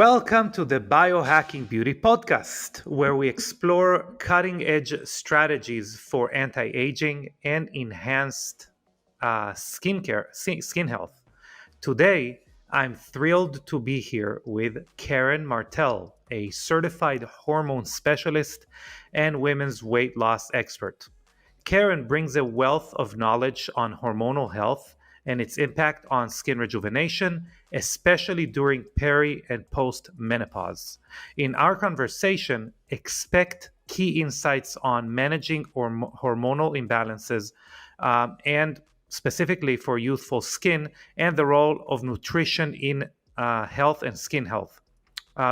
Welcome to the Biohacking Beauty podcast, where we explore cutting-edge strategies for anti-aging and enhanced skin health. Today, I'm thrilled to be here with Karen Martell, a certified hormone specialist and women's weight loss expert. Karen brings a wealth of knowledge on hormonal health and its impact on skin rejuvenation, especially during peri and post-menopause. In our conversation, expect key insights on managing hormonal imbalances and specifically for youthful skin and the role of nutrition in health and skin health.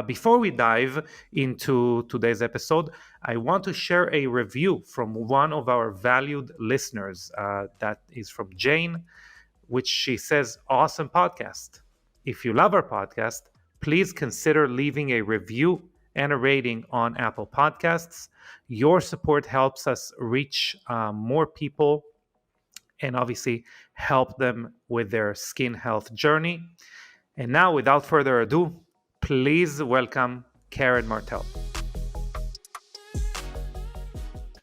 Before we dive into today's episode, I want to share a review from one of our valued listeners. That is from Jane, which she says, awesome podcast. If you love our podcast, please consider leaving a review and a rating on Apple Podcasts. Your support helps us reach more people and obviously help them with their skin health journey. And now, without further ado, please welcome Karen Martell.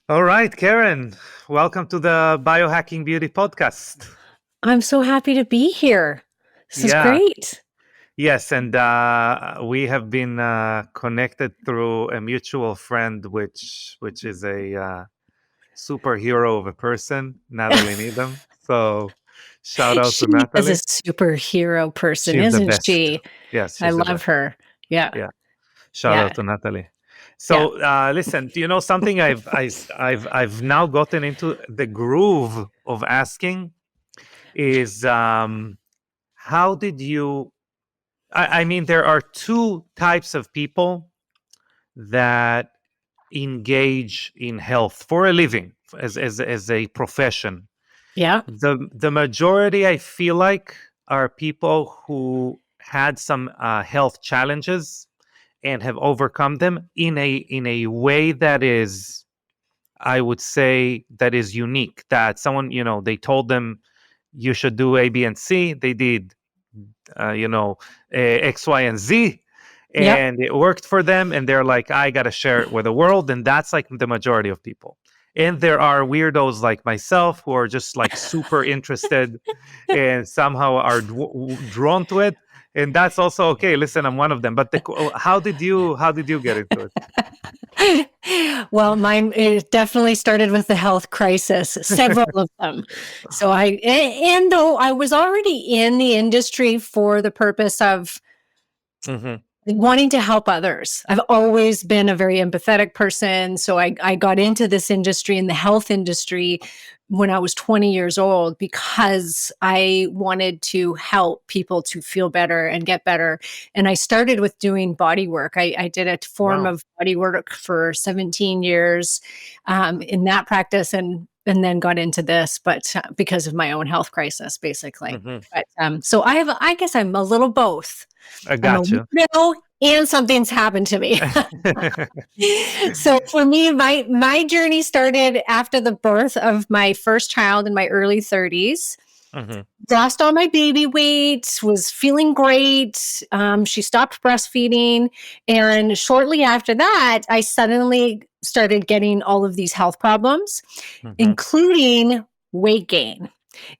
All right, Karen, welcome to the Biohacking Beauty podcast. I'm so happy to be here. This is great. Yes, and we have been connected through a mutual friend, which is a superhero of a person, Natalie Needham. So shout out to Natalie. She is a superhero person, She's isn't she? Yes, I love her. Yeah. Shout out to Natalie. So listen, you know something I've now gotten into the groove of asking is how did you? I mean, there are two types of people that engage in health for a living as a profession. Yeah. The majority, I feel like, are people who had some health challenges and have overcome them in a way that is, I would say, that is unique. That someone, they told them you should do A, B, and C. They did, X, Y, and Z. And it worked for them, and they're like, I got to share it with the world. And that's like the majority of people. And there are weirdos like myself who are just like super interested and somehow are drawn to it. And that's also okay. Listen, I'm one of them. But how did you get into it? Well, it definitely started with the health crisis, several of them. So and though I was already in the industry for the purpose of wanting to help others. I've always been a very empathetic person. So I got into this industry, in the health industry, when I was 20 years old, because I wanted to help people to feel better and get better. And I started with doing body work. I did a form of body work for 17 years in that practice, and then got into this, but because of my own health crisis, basically. But so I guess I'm a little both. I got you. And something's happened to me. So for me, my journey started after the birth of my first child in my early 30s. Lost all my baby weight, was feeling great. She stopped breastfeeding. And shortly after that, I suddenly started getting all of these health problems, including weight gain.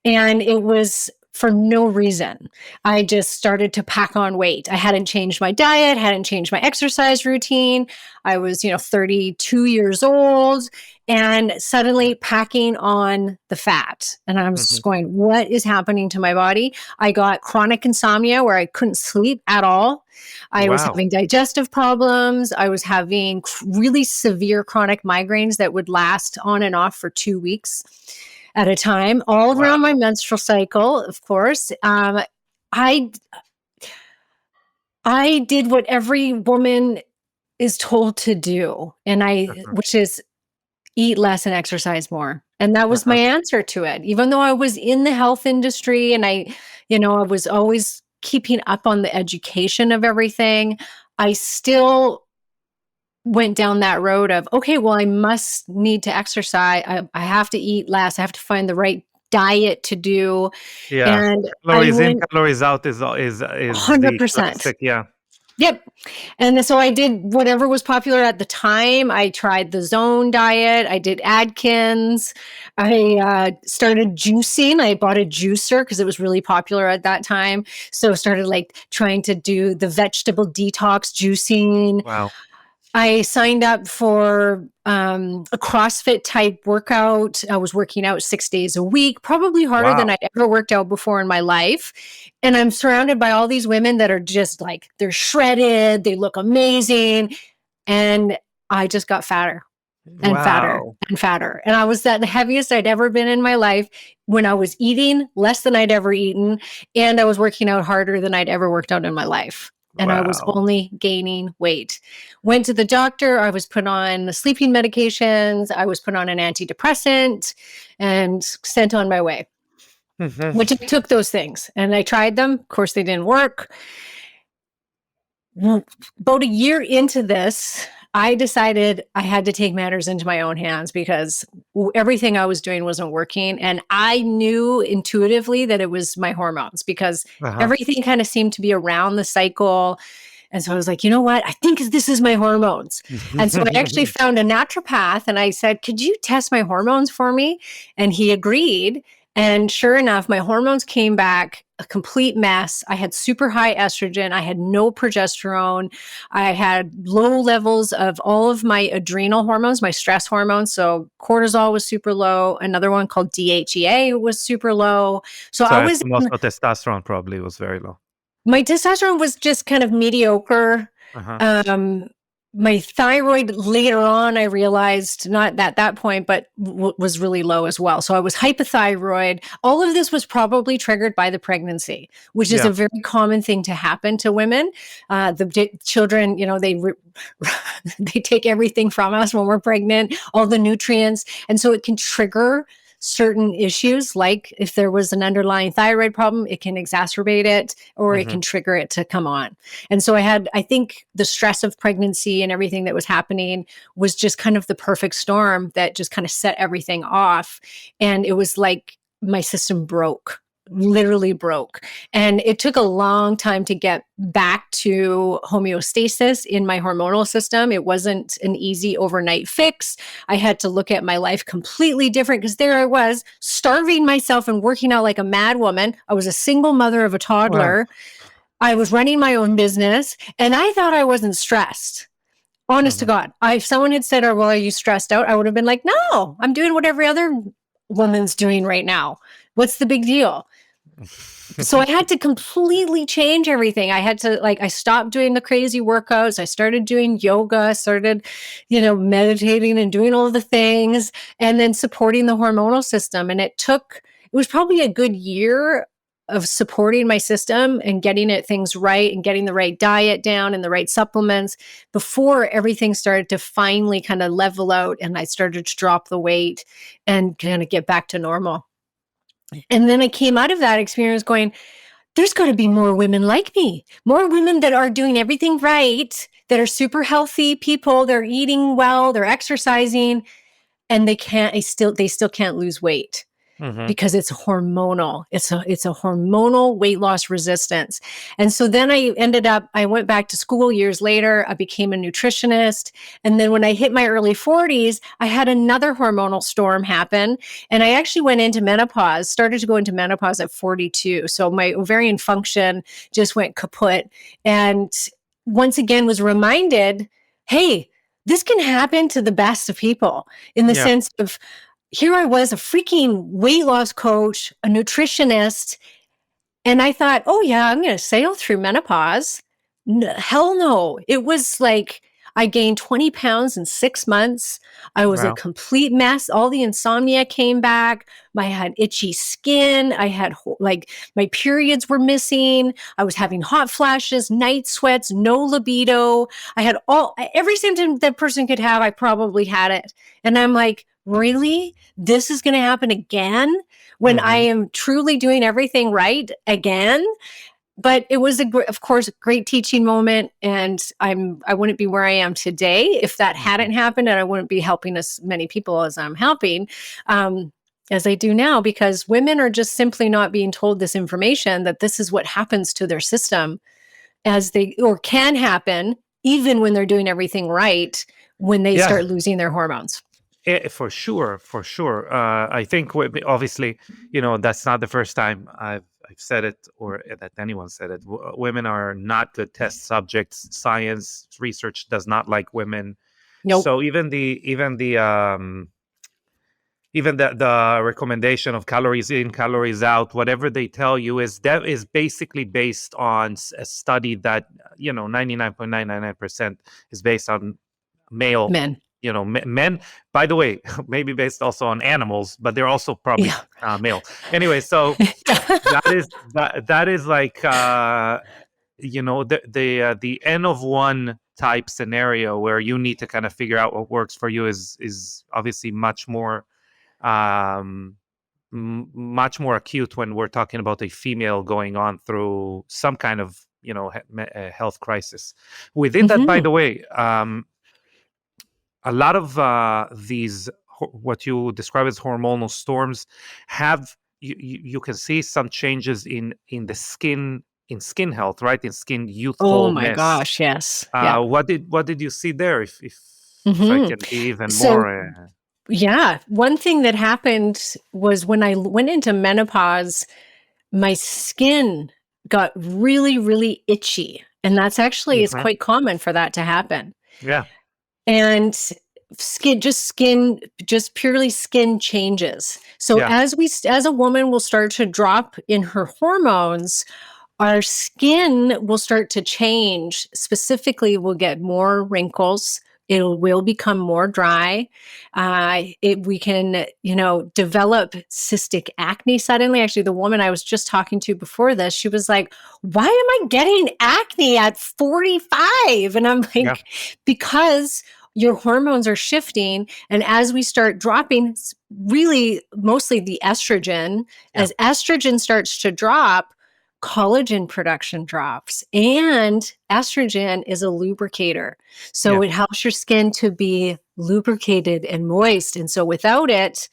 And it was for no reason. I just started to pack on weight. I hadn't changed my diet, hadn't changed my exercise routine. I was, 32 years old and suddenly packing on the fat. And I was just going, what is happening to my body? I got chronic insomnia where I couldn't sleep at all. I was having digestive problems. I was having really severe chronic migraines that would last on and off for 2 weeks at a time, all around my menstrual cycle, of course. I did what every woman is told to do, which is eat less and exercise more. And that was my answer to it. Even though I was in the health industry and I was always keeping up on the education of everything, I still went down that road of, okay, well, I must need to exercise. I have to eat less. I have to find the right diet to do. Yeah. And calories in, calories out is 100%. Yeah. Yep. And so I did whatever was popular at the time. I tried the Zone diet. I did Atkins. I started juicing. I bought a juicer because it was really popular at that time. So started like trying to do the vegetable detox juicing. Wow. I signed up for a CrossFit type workout. I was working out 6 days a week, probably harder than Wow. I'd ever worked out before in my life. And I'm surrounded by all these women that are just like, they're shredded, they look amazing. And I just got fatter and fatter Wow. and fatter. And I was the heaviest I'd ever been in my life when I was eating less than I'd ever eaten. And I was working out harder than I'd ever worked out in my life. And I was Wow. only gaining weight. Went to the doctor. I was put on sleeping medications. I was put on an antidepressant and sent on my way, Mhm. which I took those things and I tried them. Of course, they didn't work. About a year into this, I decided I had to take matters into my own hands because everything I was doing wasn't working. And I knew intuitively that it was my hormones because Uh-huh. everything kind of seemed to be around the cycle. And so I was like, you know what? I think this is my hormones. And so I actually found a naturopath and I said, could you test my hormones for me? And he agreed. And sure enough, my hormones came back a complete mess. I had super high estrogen. I had no progesterone. I had low levels of all of my adrenal hormones, my stress hormones. So cortisol was super low. Another one called DHEA was super low. So So I I was assume also testosterone probably was very low. my testosterone was just kind of mediocre. Uh-huh. Um, my thyroid later on, I realized not at that point, but was really low as well. So I was hypothyroid. All of this was probably triggered by the pregnancy, which is Yeah. a very common thing to happen to women. The children, they take everything from us when we're pregnant, all the nutrients, and so it can trigger certain issues, like if there was an underlying thyroid problem, it can exacerbate it or it Mhm. can trigger it to come on. And so I think the stress of pregnancy and everything that was happening was just kind of the perfect storm that just kind of set everything off. And it was like my system broke, literally broke. And it took a long time to get back to homeostasis in my hormonal system. It wasn't an easy overnight fix. I had to look at my life completely different because there I was starving myself and working out like a mad woman. I was a single mother of a Wow. toddler. I was running my own business and I thought I wasn't stressed. Honest to Mhm. God. If someone had said, "Oh, well, are you stressed out?" I would have been like, "No, I'm doing what every other woman's doing right now. What's the big deal?" So I had to completely change everything. I had to I stopped doing the crazy workouts. I started doing yoga, started, meditating and doing all the things and then supporting the hormonal system. And it was probably a good year of supporting my system and getting it things right and getting the right diet down and the right supplements before everything started to finally kind of level out and I started to drop the weight and kind of get back to normal. And then I came out of that experience going, there's got to be more women like me, more women that are doing everything right, that are super healthy people, they're eating well, they're exercising, and they still can't lose weight Mhm. because it's hormonal. It's a hormonal weight loss resistance. And so then I went back to school years later. I became a nutritionist. And then when I hit my early 40s, I had another hormonal storm happen. And I actually went into menopause, started to go into menopause at 42. So my ovarian function just went kaput. And once again was reminded, hey, this can happen to the best of people in the Yeah. sense of here I was, a freaking weight loss coach, a nutritionist, and I thought, oh, yeah, I'm going to sail through menopause. Hell no. It was like I gained 20 pounds in 6 months. I was a Wow. complete mess. All the insomnia came back. I had itchy skin. I had my periods were missing. I was having hot flashes, night sweats, no libido. I had every symptom that person could have. I probably had it. And I'm like, really? This is going to happen again? When I Mhm. am truly doing everything right again. But it was of course, a great teaching moment. And I wouldn't be where I am today if that Mhm. hadn't happened. And I wouldn't be helping as many people as I'm helping, as I do now, because women are just simply not being told this information that this is what happens to their system. as they, or can happen even when they're doing everything right, when they Yeah. start losing their hormones. For sure, for sure. I think obviously, that's not the first time I've said it, or that anyone said it. Women are not good test subjects. Science research does not like women. Nope. So even the recommendation of calories in, calories out, whatever they tell you is basically based on a study that 99.999% is based on male, Men. men, by the way. Maybe based also on animals, but they're also probably Yeah. male anyway. So that is like the N of one type scenario, where you need to kind of figure out what works for you, is obviously um much more acute when we're talking about a female going on through some kind of health crisis. Within that, by Mhm. the way, a lot of these what you describe as hormonal storms have you can see some changes in the skin, in skin health, right, in skin Oh my youthfulness. gosh, yes. Yeah. What did you see there, if I Mhm. can be even So, more yeah, one thing that happened was when I went into menopause, my skin got really, really itchy, and that's actually, it's Mhm. quite common for that to happen. Yeah, And just purely skin changes. So yeah, as a woman will start to drop in her hormones, our skin will start to change. Specifically, we'll get more wrinkles. It will become more dry. We can, develop cystic acne suddenly. Actually, the woman I was just talking to before this, she was like, "Why am I getting acne at 45?" And I'm yeah, like, "Because your hormones are shifting. And as we start dropping, really mostly the estrogen, yeah, as estrogen starts to drop, collagen production drops, and estrogen is a lubricator. So yeah, it helps your skin to be lubricated and moist. And so without it,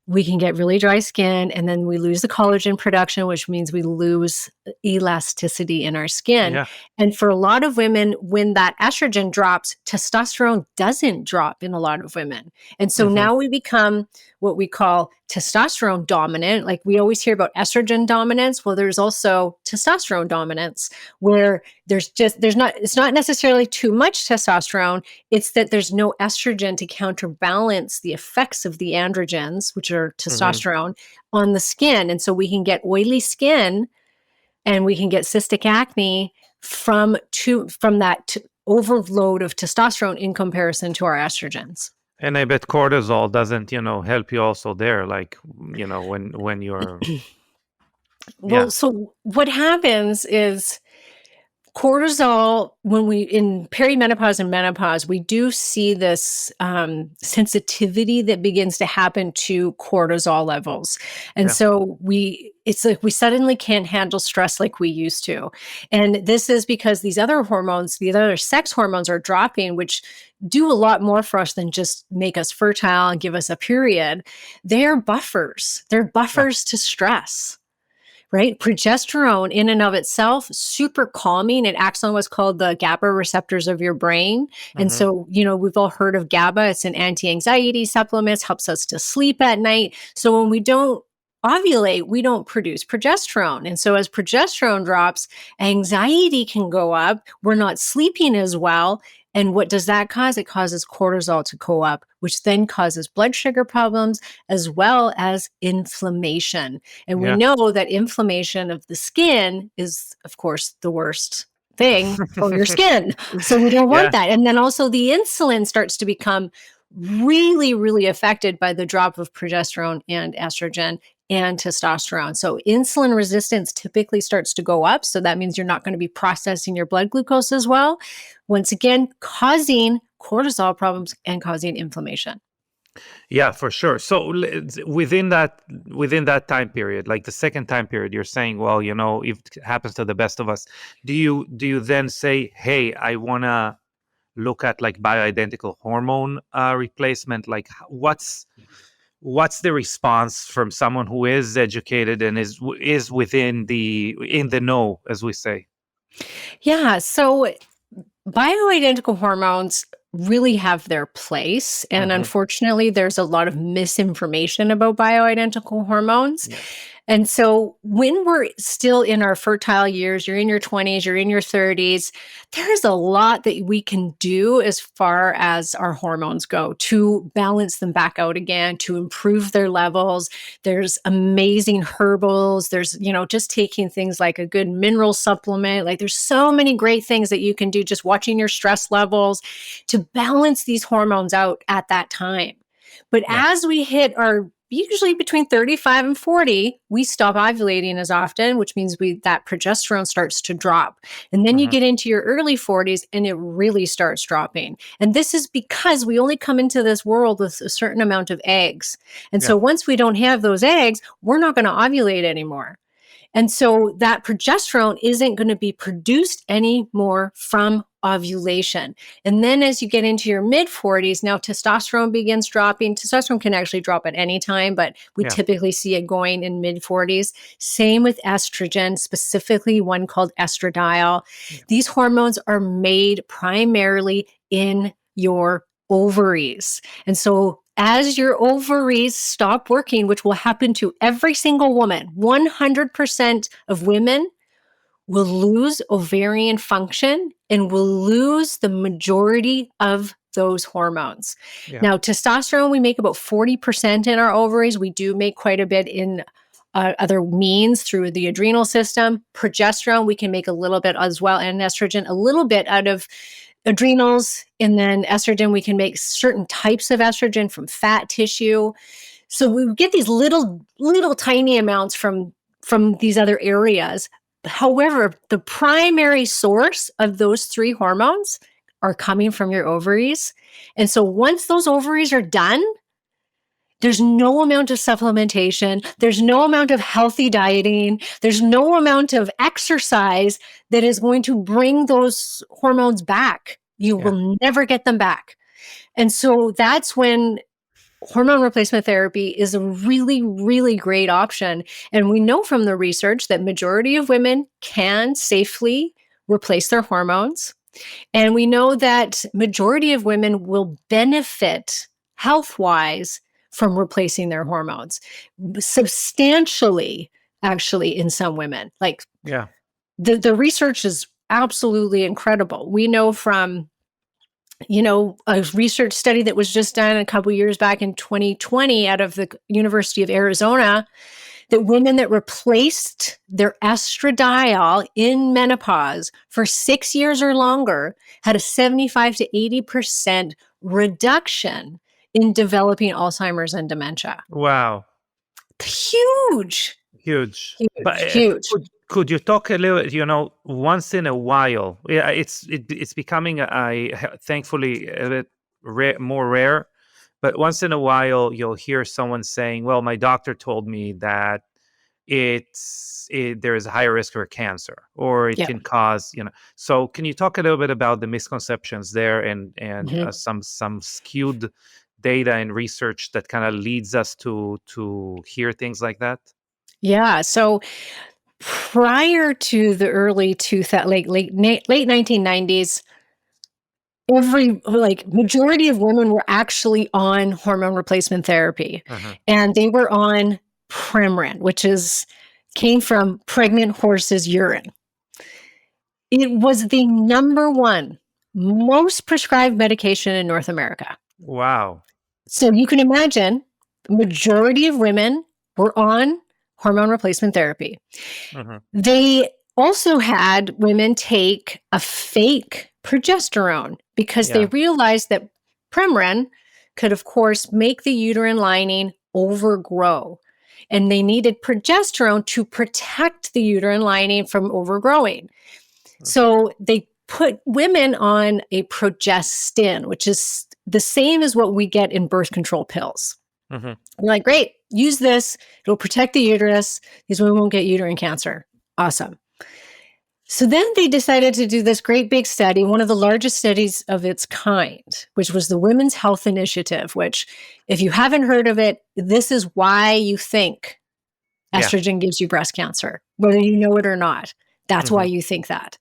we can get really dry skin, and then we lose the collagen production, which means we lose elasticity in our skin. yeah. And for a lot of women, when that estrogen drops, testosterone doesn't drop in a lot of women. And so Hmm. now we become what we call testosterone dominant. Like we always hear about estrogen dominance. Well, there's also testosterone dominance, where it's not necessarily too much testosterone. It's that there's no estrogen to counterbalance the effects of the androgens, which are Hmm. testosterone, on the skin. And so we can get oily skin, and we can get cystic acne from that overload of testosterone in comparison to our estrogens. And I bet cortisol doesn't, help you also there. Like, when you're, yeah, Well, so what happens is cortisol, when we in perimenopause and menopause, we do see this sensitivity that begins to happen to cortisol levels. And yeah, so it's like we suddenly can't handle stress like we used to. And this is because these other hormones, the other sex hormones, are dropping, which do a lot more for us than just make us fertile and give us a period. They're buffers. They're yeah. buffers to stress, right? Progesterone in and of itself, super calming. It acts on what's called the GABA receptors of your brain. And Hmm. so, we've all heard of GABA. It's an anti-anxiety supplement, helps us to sleep at night. So when we don't ovulate, we don't produce progesterone. And so as progesterone drops, anxiety can go up. We're not sleeping as well. And what does that cause? It causes cortisol to go up, which then causes blood sugar problems as well as inflammation. And we Yeah. know that inflammation of the skin is, of course, the worst thing for your skin. So we don't want Yeah. that. And then also the insulin starts to become really, really affected by the drop of progesterone and estrogen and testosterone. So insulin resistance typically starts to go up. So that means you're not going to be processing your blood glucose as well. Once again, causing cortisol problems and causing inflammation. Yeah, for sure. So within that time period, like the second time period, you're saying, well, if it happens to the best of us, do you then say, hey, I want to look at like bioidentical hormone replacement? Like, what's the response from someone who is educated and is in the know, as we say? Yeah. So bioidentical hormones really have their place. And Hmm. unfortunately, there's a lot of misinformation about bioidentical hormones. Yes. And so when we're still in our fertile years, you're in your 20s, you're in your 30s, there's a lot that we can do as far as our hormones go to balance them back out again, to improve their levels. There's amazing herbals. There's, just taking things like a good mineral supplement. Like there's so many great things that you can do just watching your stress levels to balance these hormones out at that time. But Yeah. as we hit our usually between 35 and 40, we stop ovulating as often, which means that progesterone starts to drop. And then you Hmm. get into your early 40s and it really starts dropping. And this is because we only come into this world with a certain amount of eggs. And Yeah. so once we don't have those eggs, we're not going to ovulate anymore. And so that progesterone isn't going to be produced anymore from ovulation. And then as you get into your mid 40s, now testosterone begins dropping. Testosterone can actually drop at any time, but we Yeah. typically see it going in mid 40s. Same with estrogen, specifically one called estradiol. Yeah. These hormones are made primarily in your ovaries. And so as your ovaries stop working, which will happen to every single woman, 100% of women will lose ovarian function and will lose the majority of those hormones. Yeah. Now, testosterone, we make about 40% in our ovaries. We do make quite a bit in other means through the adrenal system. Progesterone, we can make a little bit as well, and estrogen, a little bit out of adrenals. And then estrogen, we can make certain types of estrogen from fat tissue. So we get these little tiny amounts from these other areas. However, the primary source of those three hormones are coming from your ovaries. And so once those ovaries are done, there's no amount of supplementation. There's no amount of healthy dieting. There's no amount of exercise that is going to bring those hormones back. You Yeah. will never get them back. And so that's when hormone replacement therapy is a really, really great option. And we know from the research that majority of women can safely replace their hormones. And we know that majority of women will benefit health-wise from replacing their hormones substantially, actually, in some women. Like Yeah. the research is absolutely incredible. We know from a research study that was just done a couple years back in 2020 out of the University of Arizona that women that replaced their estradiol in menopause for 6 years or longer had a 75 to 80% reduction in developing Alzheimer's and dementia. Wow. Huge, Huge. But huge, huge. could you talk a little, once in a while? Yeah, it's becoming thankfully a bit more rare, but once in a while you'll hear someone saying, "Well, my doctor told me that there is a higher risk for cancer, or it Yeah. can cause." So can you talk a little bit about the misconceptions there and Mhm. some skewed data and research that kind of leads us to hear things like that? Yeah. So prior to the early 2000, late 1990s, majority of women were actually on hormone replacement therapy, Mhm. and they were on Premarin, which came from pregnant horse's urine. It was the number one most prescribed medication in North America. Wow. So you can imagine the majority of women were on hormone replacement therapy. Mhm. They also had women take a fake progesterone because they Yeah. realized that Premarin could, of course, make the uterine lining overgrow. And they needed progesterone to protect the uterine lining from overgrowing. Mm. So they put women on a progestin, which is the same as what we get in birth control pills. Mhm. I'm like, great, use this. It'll protect the uterus. These women won't get uterine cancer. Awesome. So then they decided to do this great big study, one of the largest studies of its kind, which was the Women's Health Initiative, which, if you haven't heard of it, this is why you think Yeah. estrogen gives you breast cancer, whether you know it or not. That's why you think that.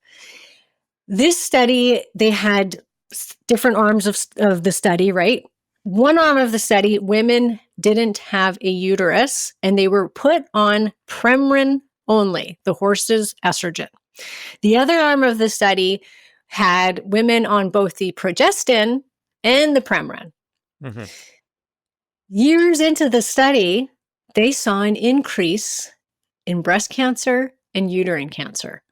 This study, they had different arms of the study, right? One arm of the study, women didn't have a uterus and they were put on Premarin only, the horse's estrogen. The other arm of the study had women on both the progestin and the Premarin. Years into the study, they saw an increase in breast cancer and uterine cancer.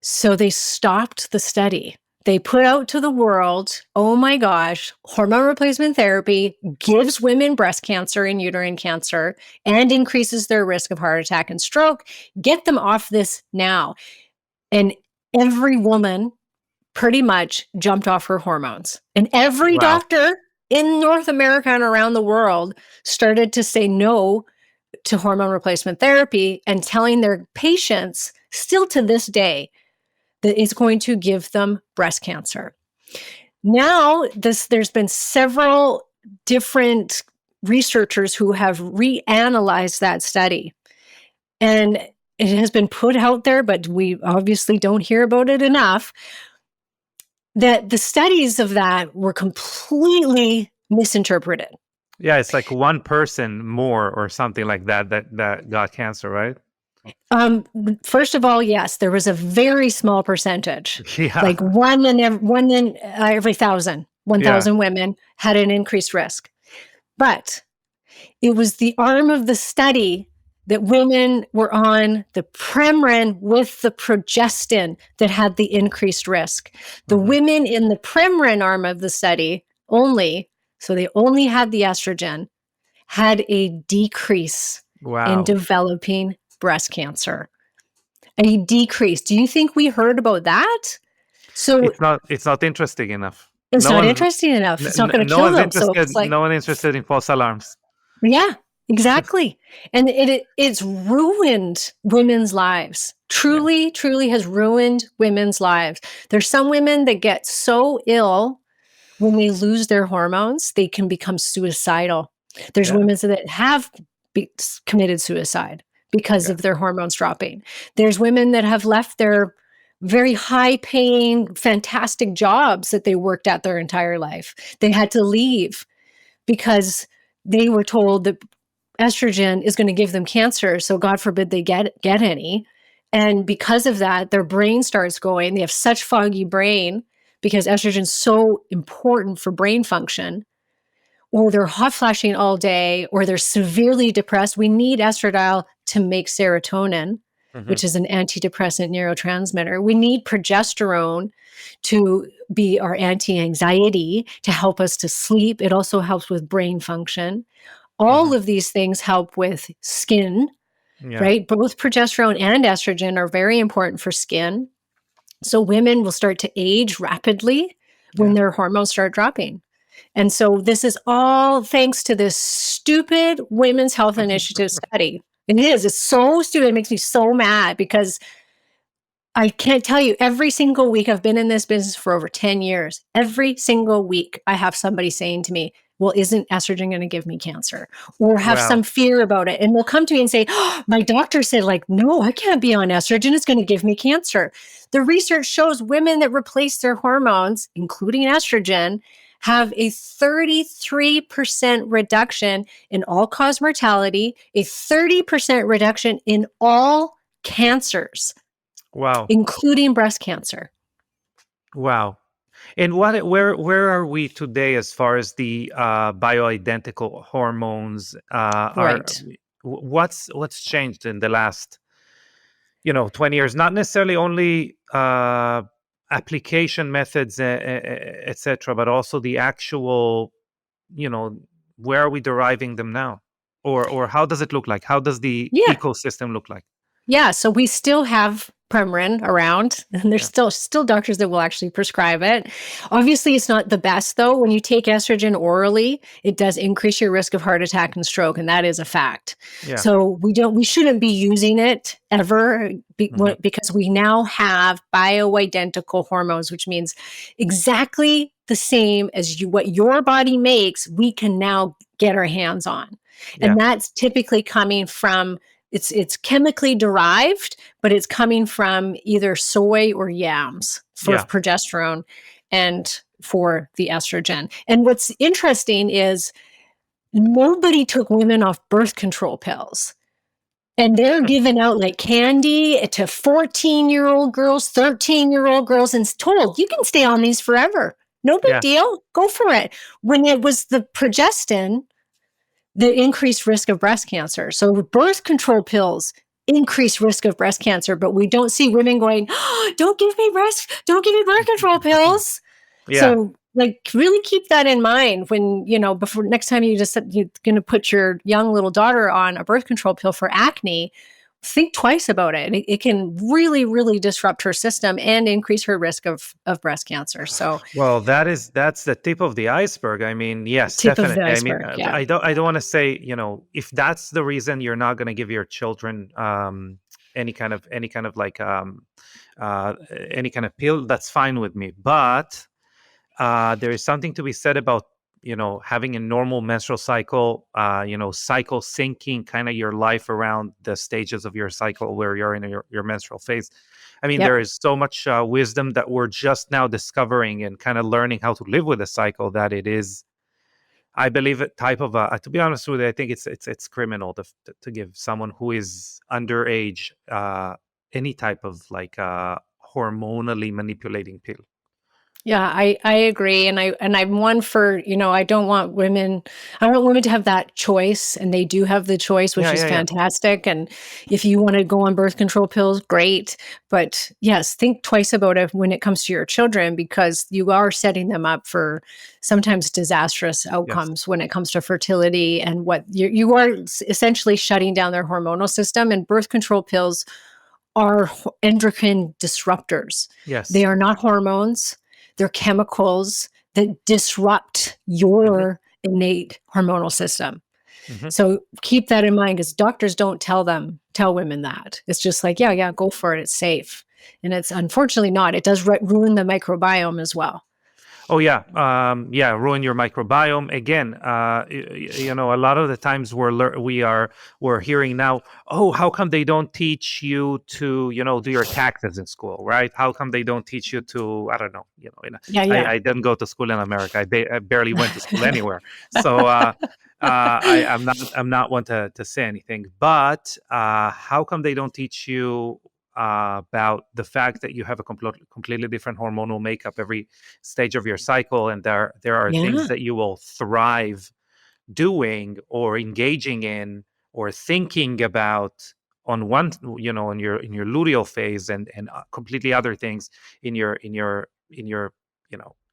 So they stopped the study. They put out to the world, oh my gosh, hormone replacement therapy gives women breast cancer and uterine cancer and increases their risk of heart attack and stroke. Get them off this now. And every woman pretty much jumped off her hormones. And every doctor in North America and around the world started to say no to hormone replacement therapy and telling their patients, still to this day, that it's going to give them breast cancer. Now, there's been several different researchers who have reanalyzed that study. And it has been put out there, but we obviously don't hear about it enough, that the studies of that were completely misinterpreted. Yeah, it's like one person more or something like that got cancer, right? First of all, yes, there was a very small percentage, like one in every 1,000 women had an increased risk. But it was the arm of the study that women were on the Premarin with the progestin that had the increased risk. The women in the Premarin arm of the study only, so they only had the estrogen, had a decrease in developing breast cancer. A decrease. Do you think we heard about that? So it's not interesting enough. It's not interesting enough. It's not going to kill them. So it's like, no one interested in false alarms. Yeah, exactly. And it's ruined women's lives. Truly has ruined women's lives. There's some women that get so ill when they lose their hormones, they can become suicidal. There's women that have committed suicide because of their hormones dropping. There's women that have left their very high-paying, fantastic jobs that they worked at their entire life. They had to leave because they were told that estrogen is going to give them cancer, so God forbid they get any. And because of that, their brain starts going. They have such foggy brain because estrogen is so important for brain function. Or they're hot flashing all day, or they're severely depressed. We need estradiol to make serotonin, which is an antidepressant neurotransmitter. We need progesterone to be our anti-anxiety, to help us to sleep. It also helps with brain function. All of these things help with skin, right? Both progesterone and estrogen are very important for skin. So women will start to age rapidly when their hormones start dropping. And so this is all thanks to this stupid Women's Health Initiative study. It is. It's so stupid. It makes me so mad because I can't tell you, every single week, I've been in this business for over 10 years. Every single week, I have somebody saying to me, well, isn't estrogen going to give me cancer? Or have some fear about it. And they'll come to me and say, oh, my doctor said, like, no, I can't be on estrogen. It's going to give me cancer. The research shows women that replace their hormones, including estrogen, have a 33% reduction in all-cause mortality, a 30% reduction in all cancers. Wow. Including breast cancer. Wow. And where are we today as far as the bioidentical hormones? What's changed in the last 20 years? Not necessarily only application methods, etc., but also the actual, where are we deriving them now, or how does it look like? How does the ecosystem look like? Yeah, so we still have Premarin around, and there's still doctors that will actually prescribe it. Obviously, it's not the best, though. When you take estrogen orally, it does increase your risk of heart attack and stroke, and that is a fact. Yeah. So we shouldn't be using it ever because we now have bioidentical hormones, which means exactly the same as what your body makes, we can now get our hands on. And that's typically coming from it's chemically derived, but it's coming from either soy or yams for Yeah. progesterone and for the estrogen. And what's interesting is nobody took women off birth control pills. And they're giving out like candy to 14-year-old girls, 13-year-old girls, and told you can stay on these forever. No big Yeah. deal. Go for it. When it was the progestin, the increased risk of breast cancer. So birth control pills increase risk of breast cancer, but we don't see women going, oh, don't give me birth control pills. Yeah. So like really keep that in mind when, before next time you just said you're going to put your young little daughter on a birth control pill for acne, think twice about it. It can really, really disrupt her system and increase her risk of breast cancer. So, well, that's the tip of the iceberg. I mean, yes, tip of the definitely. I mean, iceberg. Yeah. I don't want to say, if that's the reason you're not going to give your children any kind of like any kind of pill, that's fine with me. But there is something to be said about having a normal menstrual cycle, cycle syncing kind of your life around the stages of your cycle where you're in your menstrual phase. I mean, there is so much wisdom that we're just now discovering and kind of learning how to live with a cycle, that it is, I believe, a type of to be honest with you, I think it's criminal to give someone who is underage any type of like hormonally manipulating pill. Yeah, I agree. And I'm one for, I don't want women to have that choice, and they do have the choice, which is fantastic. And if you want to go on birth control pills, great. But yes, think twice about it when it comes to your children, because you are setting them up for sometimes disastrous outcomes when it comes to fertility, and what you are essentially shutting down their hormonal system. And birth control pills are endocrine disruptors. Yes. They are not hormones. They're chemicals that disrupt your innate hormonal system. So keep that in mind, because doctors don't tell women that. It's just like, yeah, go for it. It's safe. And it's unfortunately not. It does ruin the microbiome as well. Oh yeah, ruin your microbiome again. A lot of the times we're hearing now, oh, how come they don't teach you to do your taxes in school, right? How come they don't teach you to, I don't know, I didn't go to school in America. I barely went to school anywhere, so I'm not one to say anything. But how come they don't teach you about the fact that you have a completely different hormonal makeup every stage of your cycle, and there are things that you will thrive doing or engaging in or thinking about on one, in your luteal phase, and completely other things in your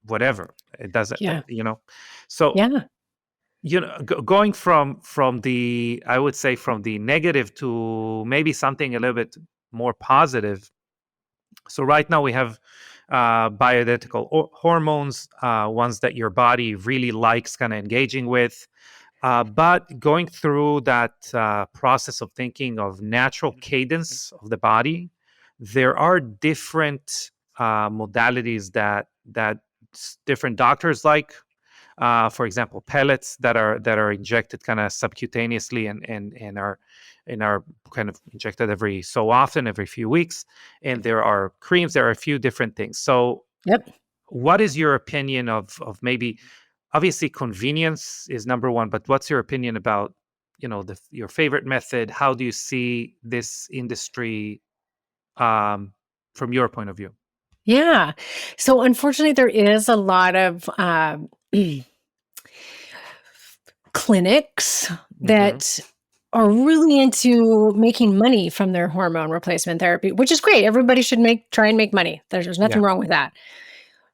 whatever it doesn't, so going from the, I would say, from the negative to maybe something a little bit more positive. So right now we have bioidentical hormones, ones that your body really likes kind of engaging with. But going through that process of thinking of natural cadence of the body, there are different modalities that different doctors like. For example, pellets that are injected kind of subcutaneously and are kind of injected every so often, every few weeks. And there are creams. There are a few different things. So, what is your opinion of maybe? Obviously, convenience is number one, but what's your opinion about your favorite method? How do you see this industry from your point of view? Yeah. So unfortunately, there is a lot of clinics that are really into making money from their hormone replacement therapy, which is great. Everybody should try and make money. There's nothing wrong with that.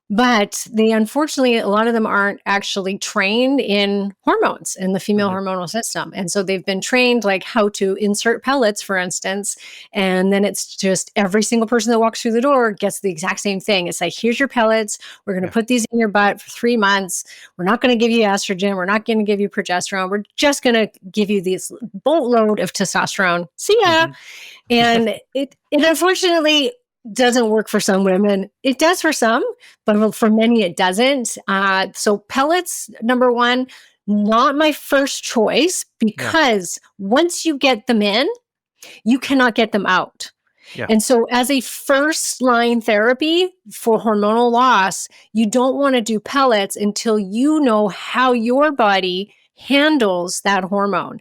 But unfortunately, a lot of them aren't actually trained in hormones in the female hormonal system. And so they've been trained like how to insert pellets, for instance. And then it's just every single person that walks through the door gets the exact same thing. It's like, here's your pellets. We're going to put these in your butt for 3 months. We're not going to give you estrogen. We're not going to give you progesterone. We're just going to give you this boatload of testosterone. See ya. And it unfortunately doesn't work for some women. It does for some, but for many it doesn't. So pellets, number one, not my first choice, because once you get them in, you cannot get them out. Yeah. And so as a first line therapy for hormonal loss, you don't want to do pellets until you know how your body handles that hormone.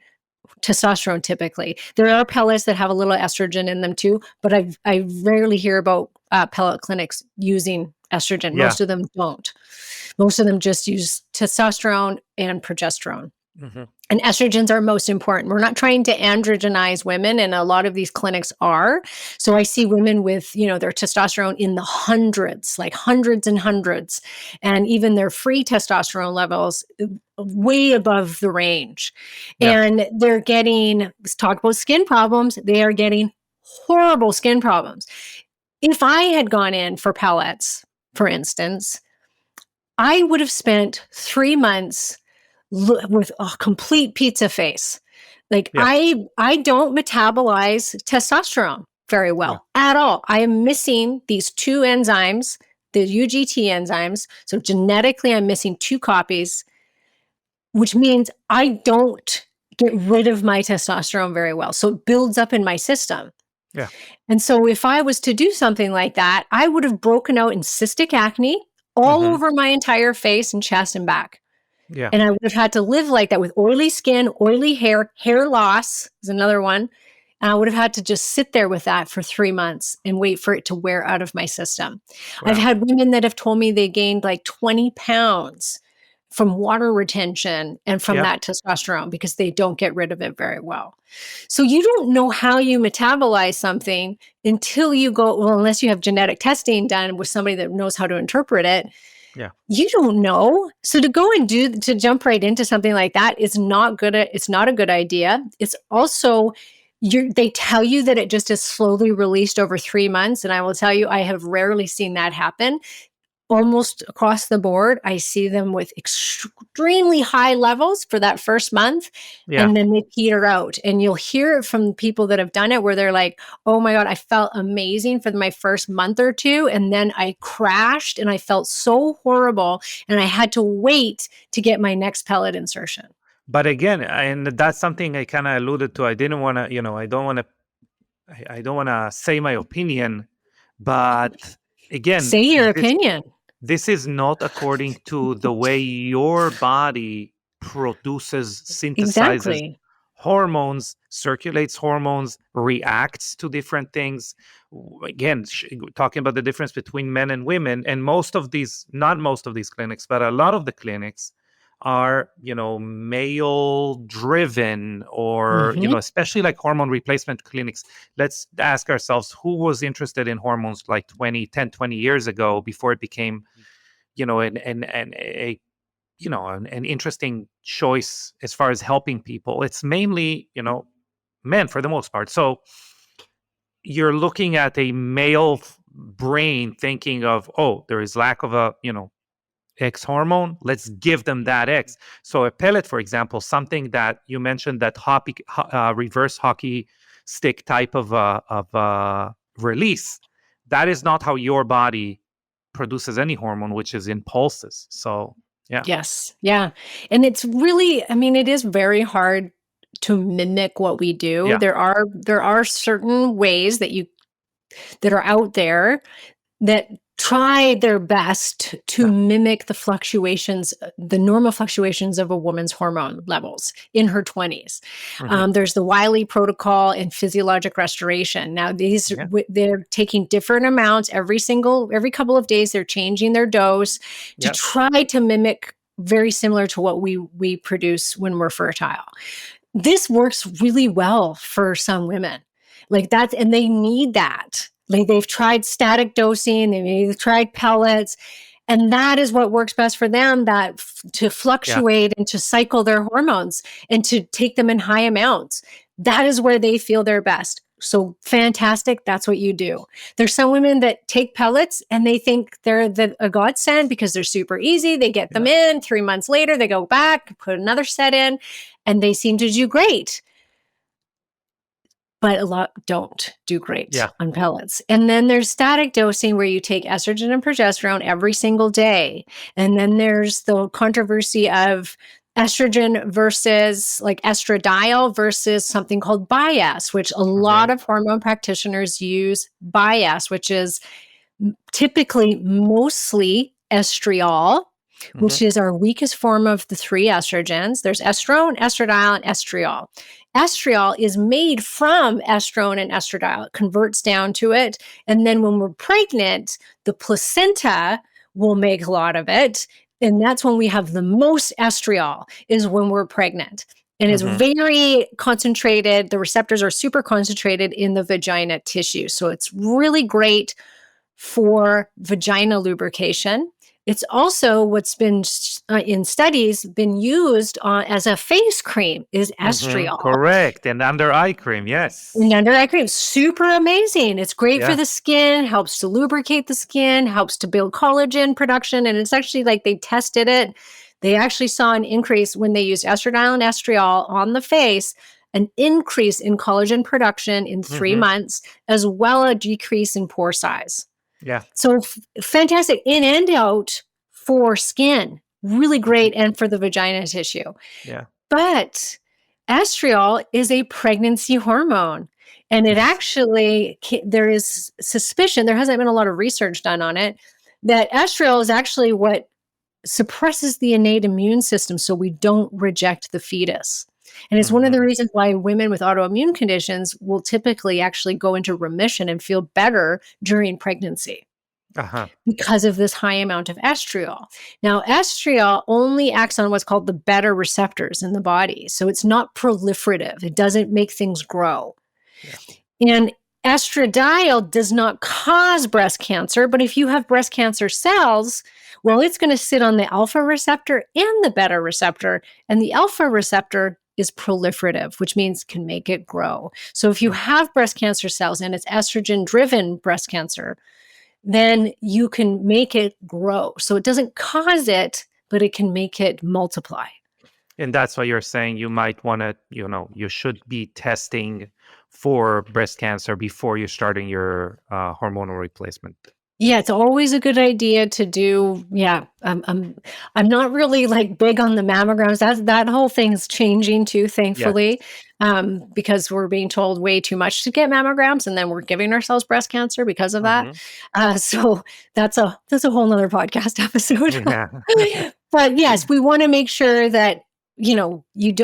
Testosterone typically. There are pellets that have a little estrogen in them too, but I rarely hear about pellet clinics using estrogen. Yeah. Most of them don't. Most of them just use testosterone and progesterone. Mm-hmm. And estrogens are most important. We're not trying to androgenize women, and a lot of these clinics are. So I see women with, their testosterone in the hundreds, like hundreds and hundreds, and even their free testosterone levels way above the range. Yeah. And they're getting, let's talk about skin problems. They are getting horrible skin problems. If I had gone in for pellets, for instance, I would have spent 3 months with a complete pizza face. Like Yeah. I don't metabolize testosterone very well at all. I am missing these 2 enzymes, the UGT enzymes. So genetically, I'm missing 2 copies, which means I don't get rid of my testosterone very well. So it builds up in my system. Yeah. And so if I was to do something like that, I would have broken out in cystic acne all over my entire face and chest and back. Yeah. And I would have had to live like that with oily skin, oily hair loss is another one. And I would have had to just sit there with that for 3 months and wait for it to wear out of my system. Wow. I've had women that have told me they gained like 20 pounds from water retention and from that testosterone because they don't get rid of it very well. So you don't know how you metabolize something until you go, well, unless you have genetic testing done with somebody that knows how to interpret it. Yeah. You don't know. So to jump right into something like that is not good. It's not a good idea. It's also, they tell you that it just is slowly released over 3 months. And I will tell you, I have rarely seen that happen. Almost across the board, I see them with extremely high levels for that first month, and then they peter out. And you'll hear it from people that have done it where they're like, oh my God, I felt amazing for my first month or 2. And then I crashed and I felt so horrible. And I had to wait to get my next pellet insertion. But again, and that's something I kind of alluded to. I didn't want to, I don't want to say my opinion, but again, say your opinion. This is not according to the way your body produces, synthesizes hormones, circulates hormones, reacts to different things. Again, talking about the difference between men and women, and not most of these clinics, but a lot of the clinics are, male driven or, especially like hormone replacement clinics. Let's ask ourselves, who was interested in hormones like 20 years ago before it became, an interesting choice as far as helping people. It's mainly, men for the most part. So you're looking at a male brain thinking of, oh, there is lack of a, X hormone, let's give them that X. So a pellet, for example, something that you mentioned, that reverse hockey stick type of release, that is not how your body produces any hormone, which is in pulses. So yeah. Yes. Yeah. And it's really, it is very hard to mimic what we do. Yeah. There are certain ways that are out there that try their best to mimic the fluctuations, the normal fluctuations of a woman's hormone levels in her 20s. There's the Wiley protocol and physiologic restoration. Now they're taking different amounts every couple of days. They're changing their dose to try to mimic very similar to what we produce when we're fertile. This works really well for some women like that, and they need that. Like they've tried static dosing, they've tried pellets, and that is what works best for them, to fluctuate and to cycle their hormones and to take them in high amounts. That is where they feel their best. So fantastic. That's what you do. There's some women that take pellets and they think they're a godsend because they're super easy. They get them in 3 months later, they go back, put another set in, and they seem to do great. But a lot don't do great on pellets. And then there's static dosing where you take estrogen and progesterone every single day. And then there's the controversy of estrogen versus like estradiol versus something called bias, which a lot Okay. of hormone practitioners use bias, which is typically mostly estriol, Hmm. which is our weakest form of the three estrogens. There's estrone, estradiol, and estriol. Estriol is made from estrone and estradiol. It converts down to it. And then when we're pregnant, the placenta will make a lot of it. And that's when we have the most estriol, is when we're pregnant. And it's Hmm. very concentrated. The receptors are super concentrated in the vagina tissue. So it's really great for vagina lubrication. It's also what's been in studies been used as a face cream is Hmm. estriol. Correct. And under eye cream, And yes. under eye cream, super amazing. It's great for Yeah. the skin, helps to lubricate the skin, helps to build collagen production. And it's actually like they tested it. They actually saw an increase when they used estradiol and estriol on the face, an increase in collagen production in 3 months, as well as a decrease in pore size. Yeah. So fantastic in and out for skin, really Hmm. great, and for the vagina tissue. Yeah. But estriol is a pregnancy hormone. And it Yes. actually, there is suspicion, there hasn't been a lot of research done on it, that estriol is actually what suppresses the innate immune system so we don't reject the fetus. And it's one of the Hmm. reasons why women with autoimmune conditions will typically actually go into remission and feel better during pregnancy Uh-huh. because of this high amount of estriol. Now, estriol only acts on what's called the beta receptors in the body. So it's not proliferative, it doesn't make things grow. Yeah. And estradiol does not cause breast cancer, but if you have breast cancer cells, well, it's going to sit on the alpha receptor and the beta receptor. And the alpha receptor is proliferative, which means can make it grow. So if you have breast cancer cells and it's estrogen driven breast cancer, then you can make it grow. So it doesn't cause it, but it can make it multiply. And that's why you're saying you might want to, you should be testing for breast cancer before you're starting your hormonal replacement. Yeah, it's always a good idea to do. Yeah, I'm not really like big on the mammograms. That whole thing's changing too, Yes. thankfully, because we're being told way too much to get mammograms, and then we're giving ourselves breast cancer because of that. Hmm. So that's a whole nother podcast episode. Yeah. But yes, we want to make sure that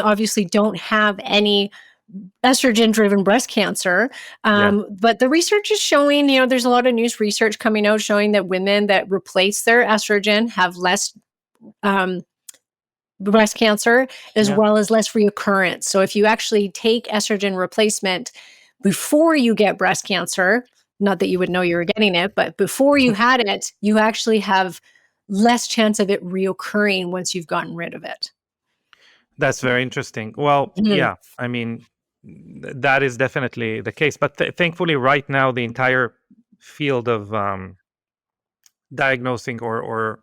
obviously don't have any estrogen driven breast cancer. Yeah. But the research is showing, there's a lot of news research coming out showing that women that replace their estrogen have less breast cancer as Yeah. well as less reoccurrence. So if you actually take estrogen replacement before you get breast cancer, not that you would know you were getting it, but before you had it, you actually have less chance of it reoccurring once you've gotten rid of it. That's very interesting. Well, Mhm. yeah, I mean, that is definitely the case. But thankfully, right now, the entire field of diagnosing or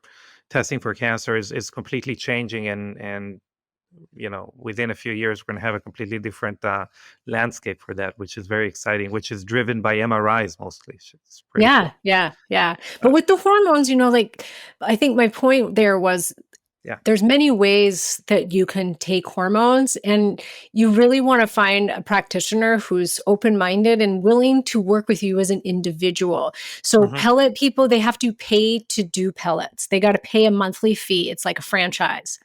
testing for cancer is completely changing, and within a few years, we're going to have a completely different landscape for that, which is very exciting. Which is driven by MRIs mostly. It's pretty Yeah, cool. yeah, yeah. Uh, But with the hormones, like I think my point there was yeah. there's many ways that you can take hormones, and you really want to find a practitioner who's open-minded and willing to work with you as an individual. So Hmm. pellet people, they have to pay to do pellets. They got to pay a monthly fee. It's like a franchise.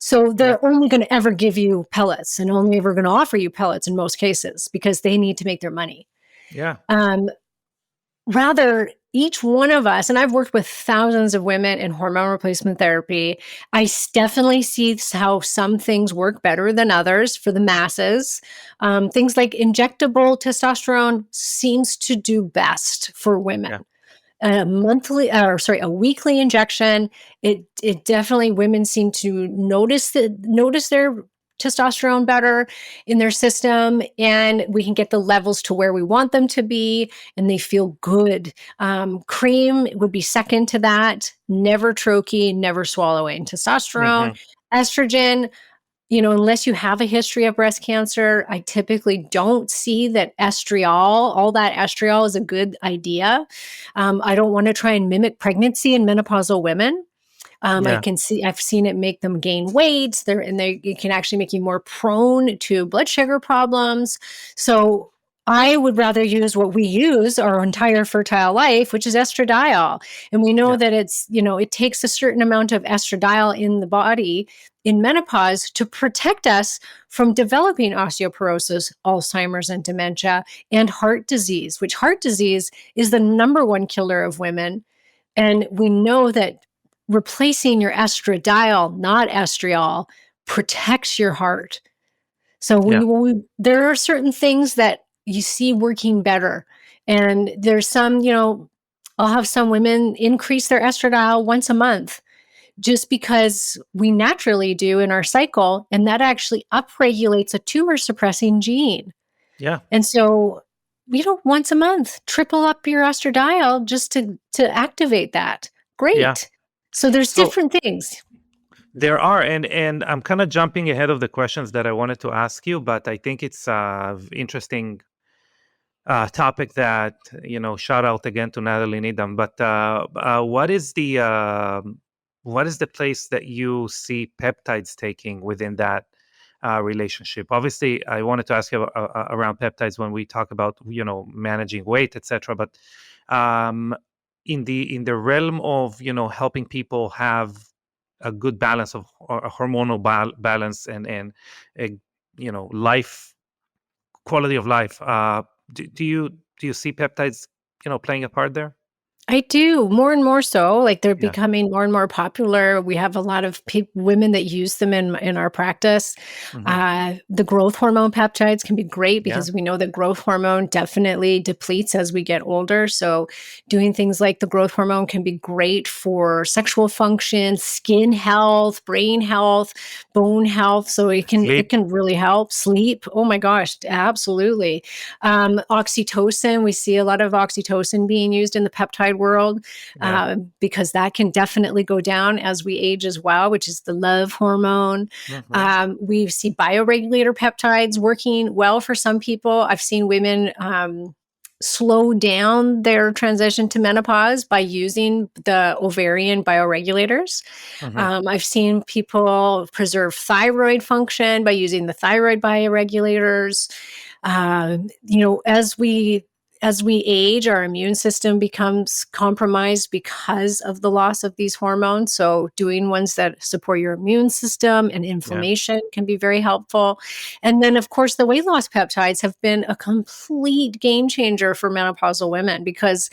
So Yeah. they're only going to ever give you pellets and only ever going to offer you pellets in most cases because they need to make their money. Yeah. Um, Rather, each one of us, and I've worked with thousands of women in hormone replacement therapy, definitely see how some things work better than others for the masses. Things like injectable testosterone seems to do best for women. Yeah. A weekly injection. It definitely, women seem to notice their testosterone better in their system, and we can get the levels to where we want them to be, and they feel good. Cream would be second to that. Never troche, never swallowing. Testosterone, Hmm. estrogen. Unless you have a history of breast cancer, I typically don't see that all that estriol is a good idea. I don't want to try and mimic pregnancy in menopausal women. Yeah. I've seen it make them gain weight. It can actually make you more prone to blood sugar problems. So I would rather use what we use our entire fertile life, which is estradiol. And we know Yeah. that it takes a certain amount of estradiol in the body in menopause to protect us from developing osteoporosis, Alzheimer's and dementia, and heart disease, which heart disease is the number one killer of women. And we know that replacing your estradiol, not estriol, protects your heart. So Yeah. there are certain things that you see working better. And there's some, I'll have some women increase their estradiol once a month just because we naturally do in our cycle. And that actually upregulates a tumor suppressing gene. Yeah. And so, once a month, triple up your estradiol just to activate that. Yeah. Great. So there's So different things. there are, and I'm kind of jumping ahead of the questions that I wanted to ask you, but I think it's interesting topic that shout out again to Natalie Needham. But what is the place that you see peptides taking within that relationship? Obviously, I wanted to ask you around peptides when we talk about managing weight, etc. But um, in the realm of helping people have a good balance of a hormonal balance and a, life quality of life. Do you see peptides, playing a part there? I do more and more so. Like they're Yeah. becoming more and more popular. We have a lot of women that use them in our practice. Hmm. The growth hormone peptides can be great Yeah. because we know that growth hormone definitely depletes as we get older. So doing things like the growth hormone can be great for sexual function, skin health, brain health, bone health. So it Sleep. can really help sleep. Oh my gosh, absolutely. Oxytocin, we see a lot of oxytocin being used in the peptide world Yeah. because that can definitely go down as we age as well, which is the love hormone. Hmm. We see bioregulator peptides working well for some people. I've seen women slow down their transition to menopause by using the ovarian bioregulators. Hmm. I've seen people preserve thyroid function by using the thyroid bioregulators. As we age, our immune system becomes compromised because of the loss of these hormones. So, doing ones that support your immune system and Yeah. inflammation can be very helpful. And then, of course, the weight loss peptides have been a complete game changer for menopausal women because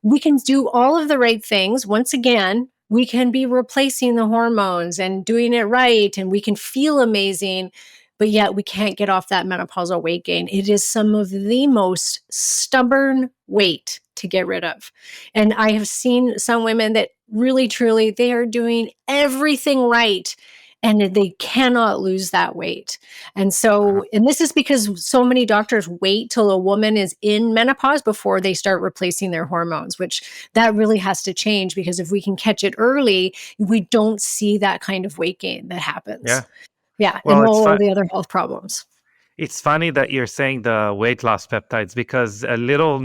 we can do all of the right things. Once again, we can be replacing the hormones and doing it right, and we can feel amazing, but yet we can't get off that menopausal weight gain. It is some of the most stubborn weight to get rid of. And I have seen some women that really, truly, they are doing everything right and they cannot lose that weight. And Uh-huh. so, and this is because so many doctors wait till a woman is in menopause before they start replacing their hormones, which that really has to change because if we can catch it early, we don't see that kind of weight gain that happens. Yeah. Yeah, and Well, all the other health problems. it's funny that you're saying the weight loss peptides because a little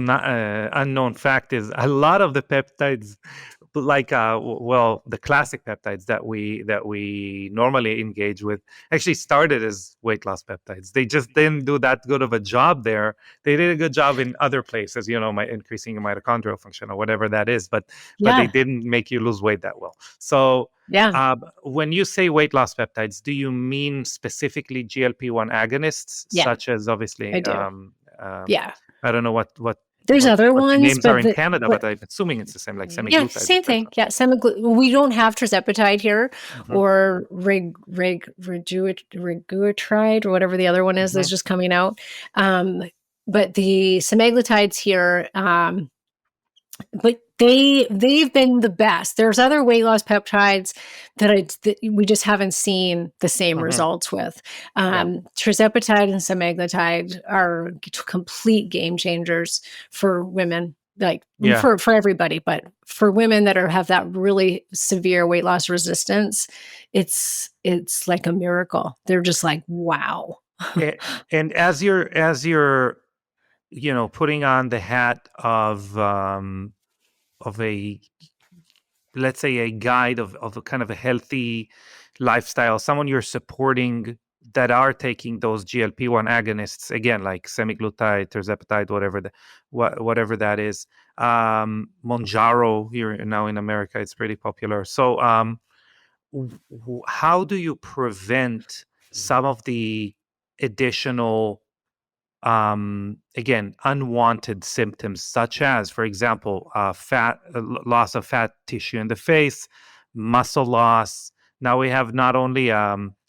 unknown fact is a lot of the peptides, like the classic peptides that we normally engage with, actually started as weight loss peptides. They just didn't do that good of a job there. They did a good job in other places, my increasing your mitochondrial function or whatever that is, but they Yeah, didn't make you lose weight that well. So yeah, when you say weight loss peptides, do you mean specifically GLP-1 agonists, yeah, such as I obviously, do. Yeah. I don't know There's other what the ones, names are but in Canada, but but I'm assuming it's the same, like yeah, semaglutide, same thing. etc. Yeah, we don't have tirzepatide here Hmm. or reguatride or whatever the other one is Hmm. that's just coming out. Um, but the semaglutides here, but they've been the best. There's other weight loss peptides that we just haven't seen the same Hmm. results with. Yeah. Tirzepatide and semaglutide are complete game changers for women, like Yeah. for everybody, but for women that have that really severe weight loss resistance, it's like a miracle. They're just like, wow. A- And as you're putting on the hat of a let's say, a guide of a kind of a healthy lifestyle, someone you're supporting that are taking those GLP-1 agonists, again, like semaglutide, tirzepatide, whatever that is. Monjaro here now in America, it's pretty popular. So how do you prevent some of the additional again, unwanted symptoms, such as, for example, loss of fat tissue in the face, muscle loss? Now we have not only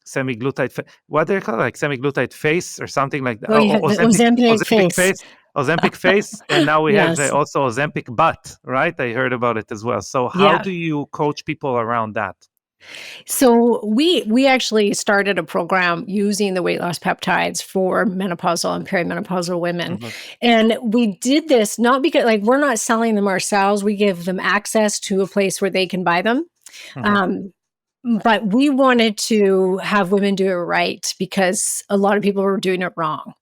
semaglutide, what do they call it, like semaglutide face or something like that? Oh, yeah, the Ozempic Ozempic face. face, Ozempic face, and now we have Yes. also Ozempic butt, right? I heard about it as well. So how Yeah. do you coach people around that? So we actually started a program using the weight loss peptides for menopausal and perimenopausal women. Hmm. And we did this not because like we're not selling them ourselves. We give them access to a place where they can buy them. Hmm. Um, but we wanted to have women do it right because a lot of people were doing it wrong.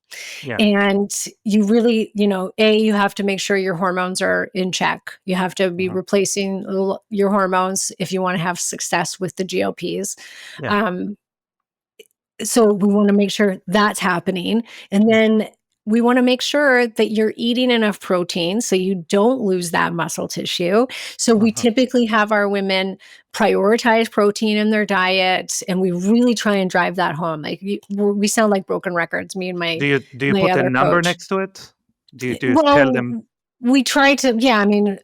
Yeah. And you really, you have to make sure your hormones are in check. You have to be Hmm. replacing your hormones if you want to have success with the GLPs. Yeah. Um, so we want to make sure that's happening. And then we want to make sure that you're eating enough protein so you don't lose that muscle tissue. So we Hmm. typically have our women prioritize protein in their diet, and we really try and drive that home. Like we sound like broken records, me and Do you my put a other number coach. next to it? Do you tell them? Well, we try to, yeah, I mean,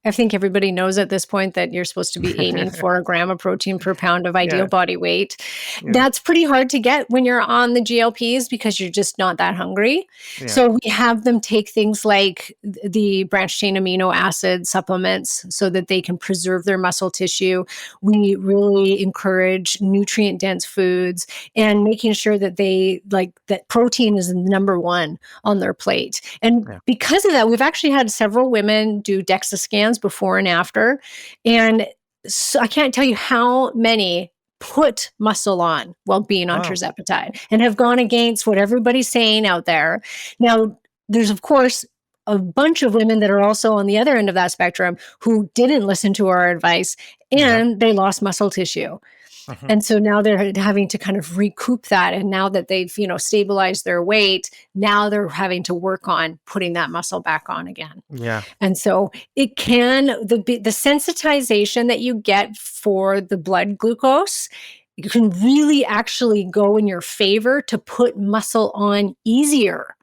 I think everybody knows at this point that you're supposed to be aiming for a gram of protein per pound of ideal Yeah, body weight. yeah, That's pretty hard to get when you're on the GLPs because you're just not that hungry. yeah, So we have them take things like the branched chain amino acid supplements so that they can preserve their muscle tissue. We really encourage nutrient dense foods and making sure that that protein is number one on their plate. And yeah. because of that, we've actually had several women do DEXA scans before and after. And so I can't tell you how many put muscle on while being on Wow. tirzepatide and have gone against what everybody's saying out there. Now, there's, of course, a bunch of women that are also on the other end of that spectrum who didn't listen to our advice Yeah. and they lost muscle tissue. Hmm. And so now they're having to kind of recoup that. And now that they've, stabilized their weight, now they're having to work on putting that muscle back on again. Yeah. And so it can, the sensitization that you get for the blood glucose, you can really actually go in your favor to put muscle on easier.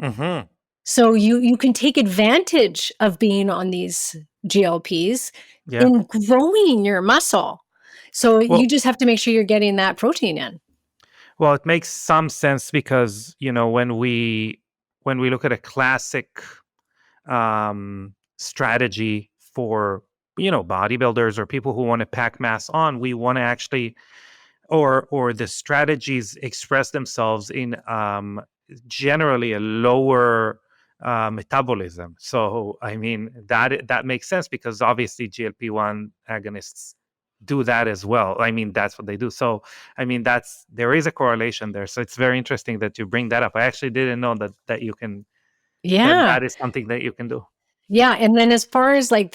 Hmm. So you can take advantage of being on these GLPs Yeah. in growing your muscle. So you Well, just have to make sure you're getting that protein in. well, it makes some sense because when we look at a classic strategy for bodybuilders or people who want to pack mass on, we want to actually or the strategies express themselves in generally a lower metabolism. So I mean that makes sense because obviously GLP-1 agonists do that as well. I mean that's what they do. So I mean there is a correlation there. So it's very interesting that you bring that up. I actually didn't know that you can Yeah. that is something that you can do. Yeah. And then as far as like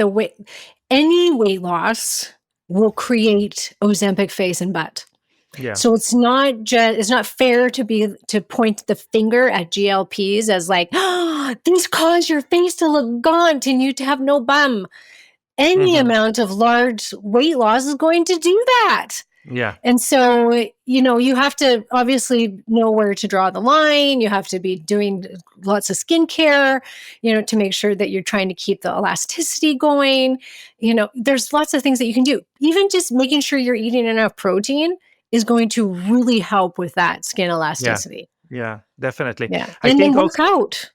any weight loss will create Ozempic face and butt. Yeah. So it's not fair to point the finger at GLPs as like, oh, these cause your face to look gaunt and you to have no bum. Any Hmm. amount of large weight loss is going to do that. Yeah. And so, you have to obviously know where to draw the line. You have to be doing lots of skincare, to make sure that you're trying to keep the elasticity going. There's lots of things that you can do. Even just making sure you're eating enough protein is going to really help with that skin Yeah. elasticity. Yeah. Definitely. Yeah. I And then think work also out.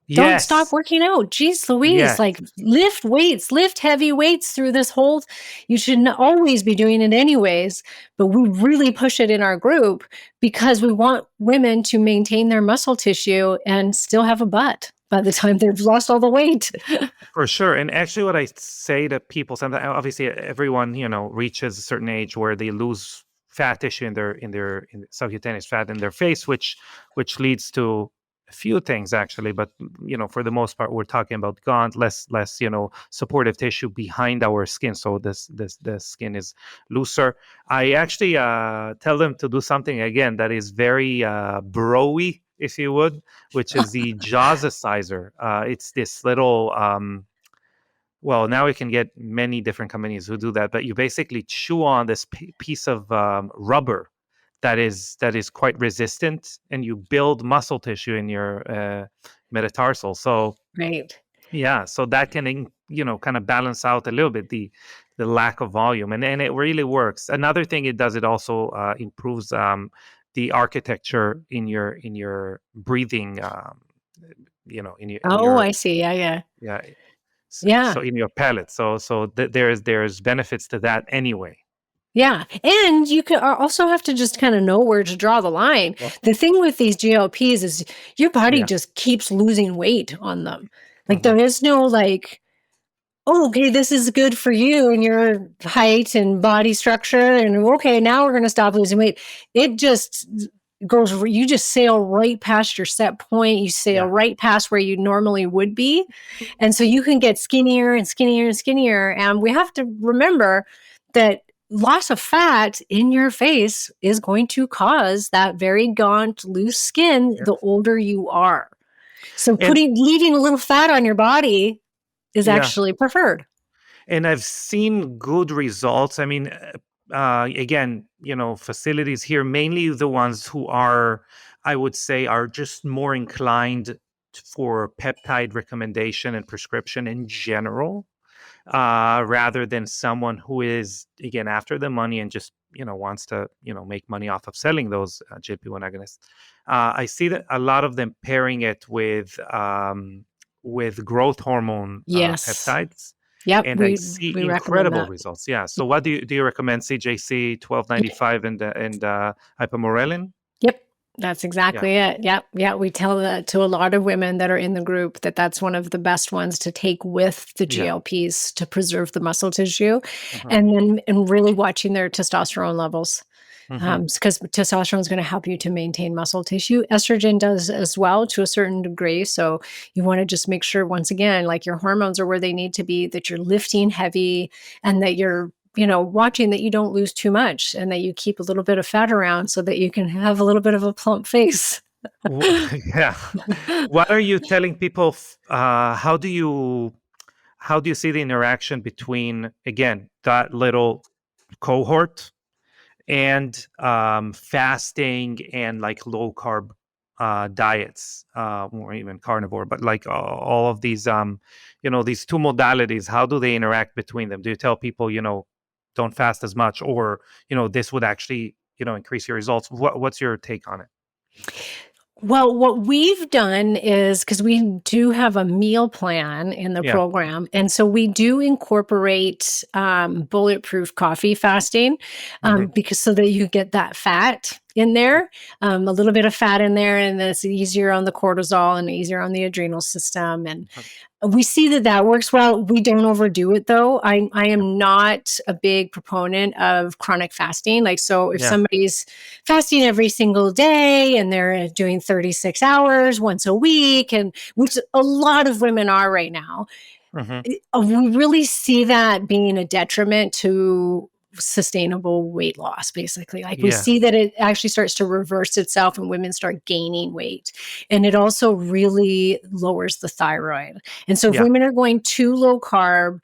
Don't stop yes. working out. Jeez Louise, Yes. like lift weights, lift heavy weights through this whole, you should always be doing it anyways, but we really push it in our group because we want women to maintain their muscle tissue and still have a butt by the time they've lost all the weight. For sure. And actually, what I say to people sometimes, obviously, everyone reaches a certain age where they lose fat tissue in subcutaneous fat in their face, which leads to A few things actually, but for the most part, we're talking about gaunt, less supportive tissue behind our skin. So the skin is looser. I actually tell them to do something again that is very bro-y, if you would, which is the jazzerciser. It's this little well, now we can get many different companies who do that, but you basically chew on this piece of rubber that is quite resistant, and you build muscle tissue in your metatarsal. So Right. yeah, so that can kind of balance out a little bit the lack of volume, and it really works. Another thing it does, it also improves the architecture in your breathing. In Oh, your I see. Yeah, yeah. yeah. Yeah. So in your palate, so there's benefits to that anyway. Yeah. And you can also have to just kind of know where to draw the line. Well, The thing with these GLPs is your body yeah. just keeps losing weight on them. Like Hmm. there is no like, oh, okay, this is good for you and your height and body structure. And okay, now we're going to stop losing weight. It just goes, you just sail right past your set point. You sail Yeah. right past where you normally would be. And so you can get skinnier and skinnier and skinnier. And we have to remember that loss of fat in your face is going to cause that very gaunt, loose skin Yes. the older you are. So And leaving a little fat on your body is yeah, actually preferred. and I've seen good results. I mean, again, facilities here, mainly the ones who are, I would say, are just more inclined for peptide recommendation and prescription in general, rather than someone who is, again, after the money and just wants to make money off of selling those GLP-1 agonists. I see that a lot of them pairing it with growth hormone Yes. peptides, Yep. and I see We recommend incredible that. results. Yeah. So what do you recommend? CJC 1295 and hypomorelin. Yep. That's Yeah. exactly it. Yep. Yeah. We tell that to a lot of women that are in the group that that's one of the best ones to take with the Yeah. GLPs to preserve the muscle tissue, Hmm. and really watching their testosterone levels. Hmm. Because testosterone is going to help you to maintain muscle tissue. Estrogen does as well to a certain degree. So you want to just make sure, once again, like your hormones are where they need to be, that you're lifting heavy, and that you're watching that you don't lose too much, and that you keep a little bit of fat around so that you can have a little bit of a plump face. Yeah. What are you telling people? How do you see the interaction between, again, that little cohort and fasting and like low carb diets, or even carnivore, but like all of these these two modalities? How do they interact between them? Do you tell people don't fast as much, or this would actually increase your results? What's your take on it? Well, what we've done is, because we do have a meal plan in the Yeah. program, and so we do incorporate bulletproof coffee fasting, Hmm. because so that you get that fat in there, a little bit of fat in there, and then it's easier on the cortisol and easier on the adrenal system. And we see that that works well. We don't overdo it though. I am not a big proponent of chronic fasting. Like, so if Yeah. somebody's fasting every single day and they're doing 36 hours once a week, and which a lot of women are right now, Hmm. we really see that being a detriment to sustainable weight loss. Basically, like, we Yeah. see that it actually starts to reverse itself and women start gaining weight, and it also really lowers the thyroid. And so if Yeah. women are going too low carb,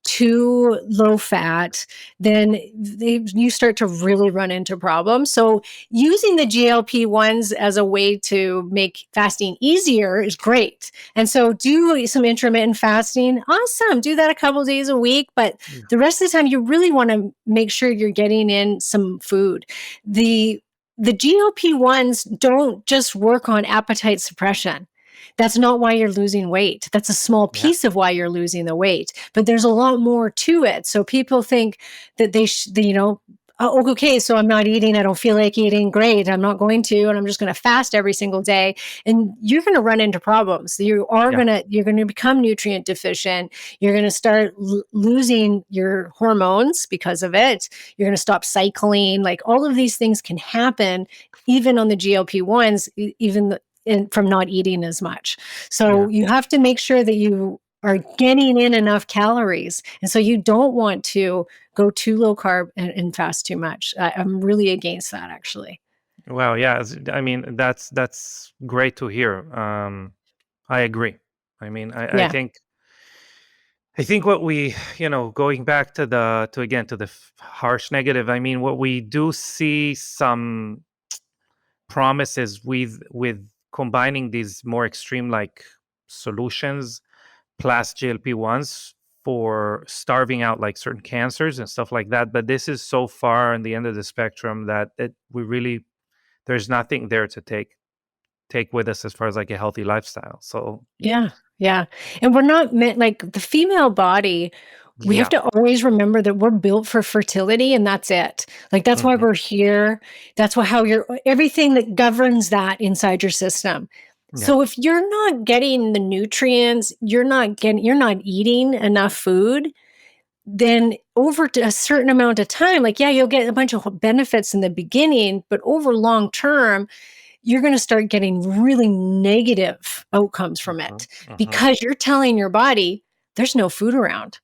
too low fat, then you start to really run into problems. So using the GLP-1s as a way to make fasting easier is great. And so do some intermittent fasting. Awesome. Do that a couple days a week. But Yeah. the rest of the time, you really want to make sure you're getting in some food. The GLP-1s don't just work on appetite suppression. That's not why you're losing weight. That's a small Yeah. piece of why you're losing the weight, but there's a lot more to it. So people think that oh, okay, so I'm not eating. I don't feel like eating. Great. I'm not going to, and I'm just going to fast every single day. And you're going to run into problems. You're Yeah. going to become nutrient deficient. You're going to start losing your hormones because of it. You're going to stop cycling. Like, all of these things can happen even on the GLP-1s, even from not eating as much. So Yeah. you have to make sure that you are getting in enough calories. And so you don't want to go too low carb and fast too much. I'm really against that, actually. Well, yeah. I mean, that's great to hear. I agree. I mean, Yeah. I think what we, going back to again to the harsh negative. I mean, what we do see some promises with combining these more extreme like solutions plus GLP-1s for starving out like certain cancers and stuff like that. But this is so far on the end of the spectrum that we really, there's nothing there to take with us as far as like a healthy lifestyle. So Yeah. Yeah. And we're not meant, like, the female body, we have yeah. to always remember that we're built for fertility, and that's it. Like, that's why Hmm. we're here. That's why how you're everything that governs that inside your system. Yeah. So if you're not getting the nutrients, you're not eating enough food, then over a certain amount of time, like, yeah, you'll get a bunch of benefits in the beginning, but over long term, you're going to start getting really negative outcomes from Hmm. it Hmm. because you're telling your body there's no food around.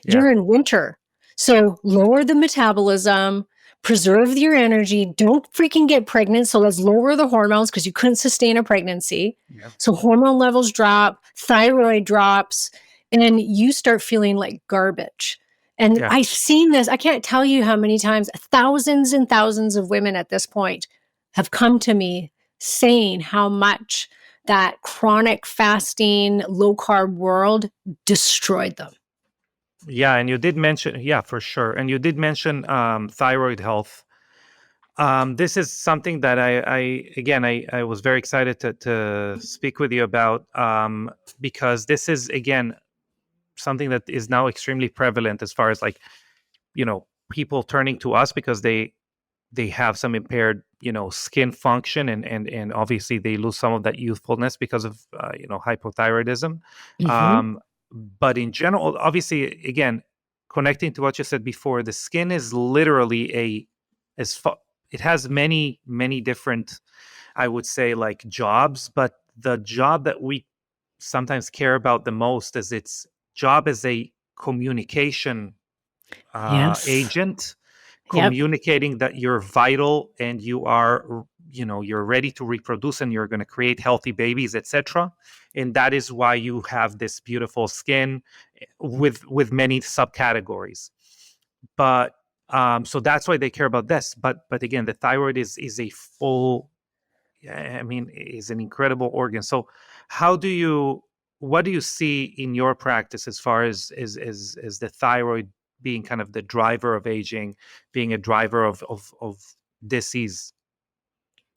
Yeah. You're in winter. So lower the metabolism, preserve your energy. Don't freaking get pregnant. So let's lower the hormones because you couldn't sustain a pregnancy. Yeah. So hormone levels drop, thyroid drops, and you start feeling like garbage. And Yeah. I've seen this. I can't tell you how many times, thousands and thousands of women at this point have come to me saying how much that chronic fasting, low carb world destroyed them. Yeah, and you did mention, yeah, for sure. And you did mention thyroid health. This is something that I was very excited to speak with you about because this is again something that is now extremely prevalent as far as like people turning to us because they have some impaired skin function and obviously they lose some of that youthfulness because of hypothyroidism. Mhm. um but in general, obviously, again, connecting to what you said before, the skin is literally as fa- it has many different, I would say, like jobs, but the job that we sometimes care about the most is its job as a communication Yes. agent, Yep. communicating that you're vital and you are, you're ready to reproduce and you're going to create healthy babies, etc. And that is why you have this beautiful skin with many subcategories. But so that's why they care about this. But again, the thyroid is a full, I mean, is an incredible organ. So how do you, what do you see in your practice as far as the thyroid being kind of the driver of aging, being a driver of disease?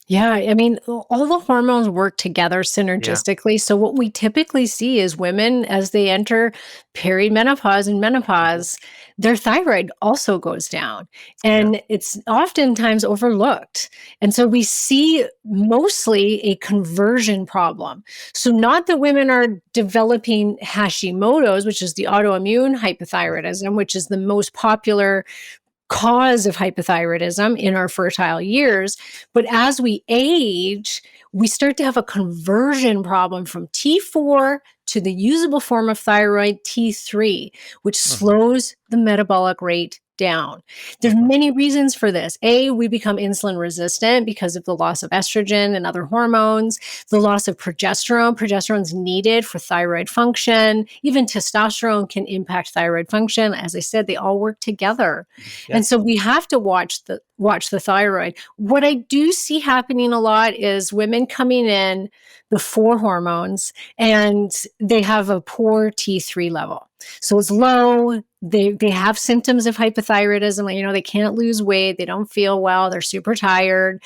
Yeah, I mean, all the hormones work together Yeah. synergistically. So what we typically see is women as they enter perimenopause and Mhm. menopause, their thyroid also goes down. Yeah. And it's oftentimes overlooked. And so we see mostly a conversion problem. So not that women are developing Hashimoto's, which is the autoimmune hypothyroidism, which is the most popular cause of hypothyroidism in our fertile years. But as we age, we start to have a conversion problem from T4 to the usable form of thyroid, T3, which Mhm. slows the metabolic rate down. There's Mhm. many reasons for this. A, we become insulin resistant because of the loss of estrogen and other hormones, the loss of progesterone. Progesterone is needed for thyroid function. Even testosterone can impact thyroid function. As I said, they all work together. Yeah. And so we have to watch the thyroid. What I do see happening a lot is women coming in before hormones and they have a poor T3 level. So it's low. They have symptoms of hypothyroidism. Like, they can't lose weight. They don't feel well. They're super tired.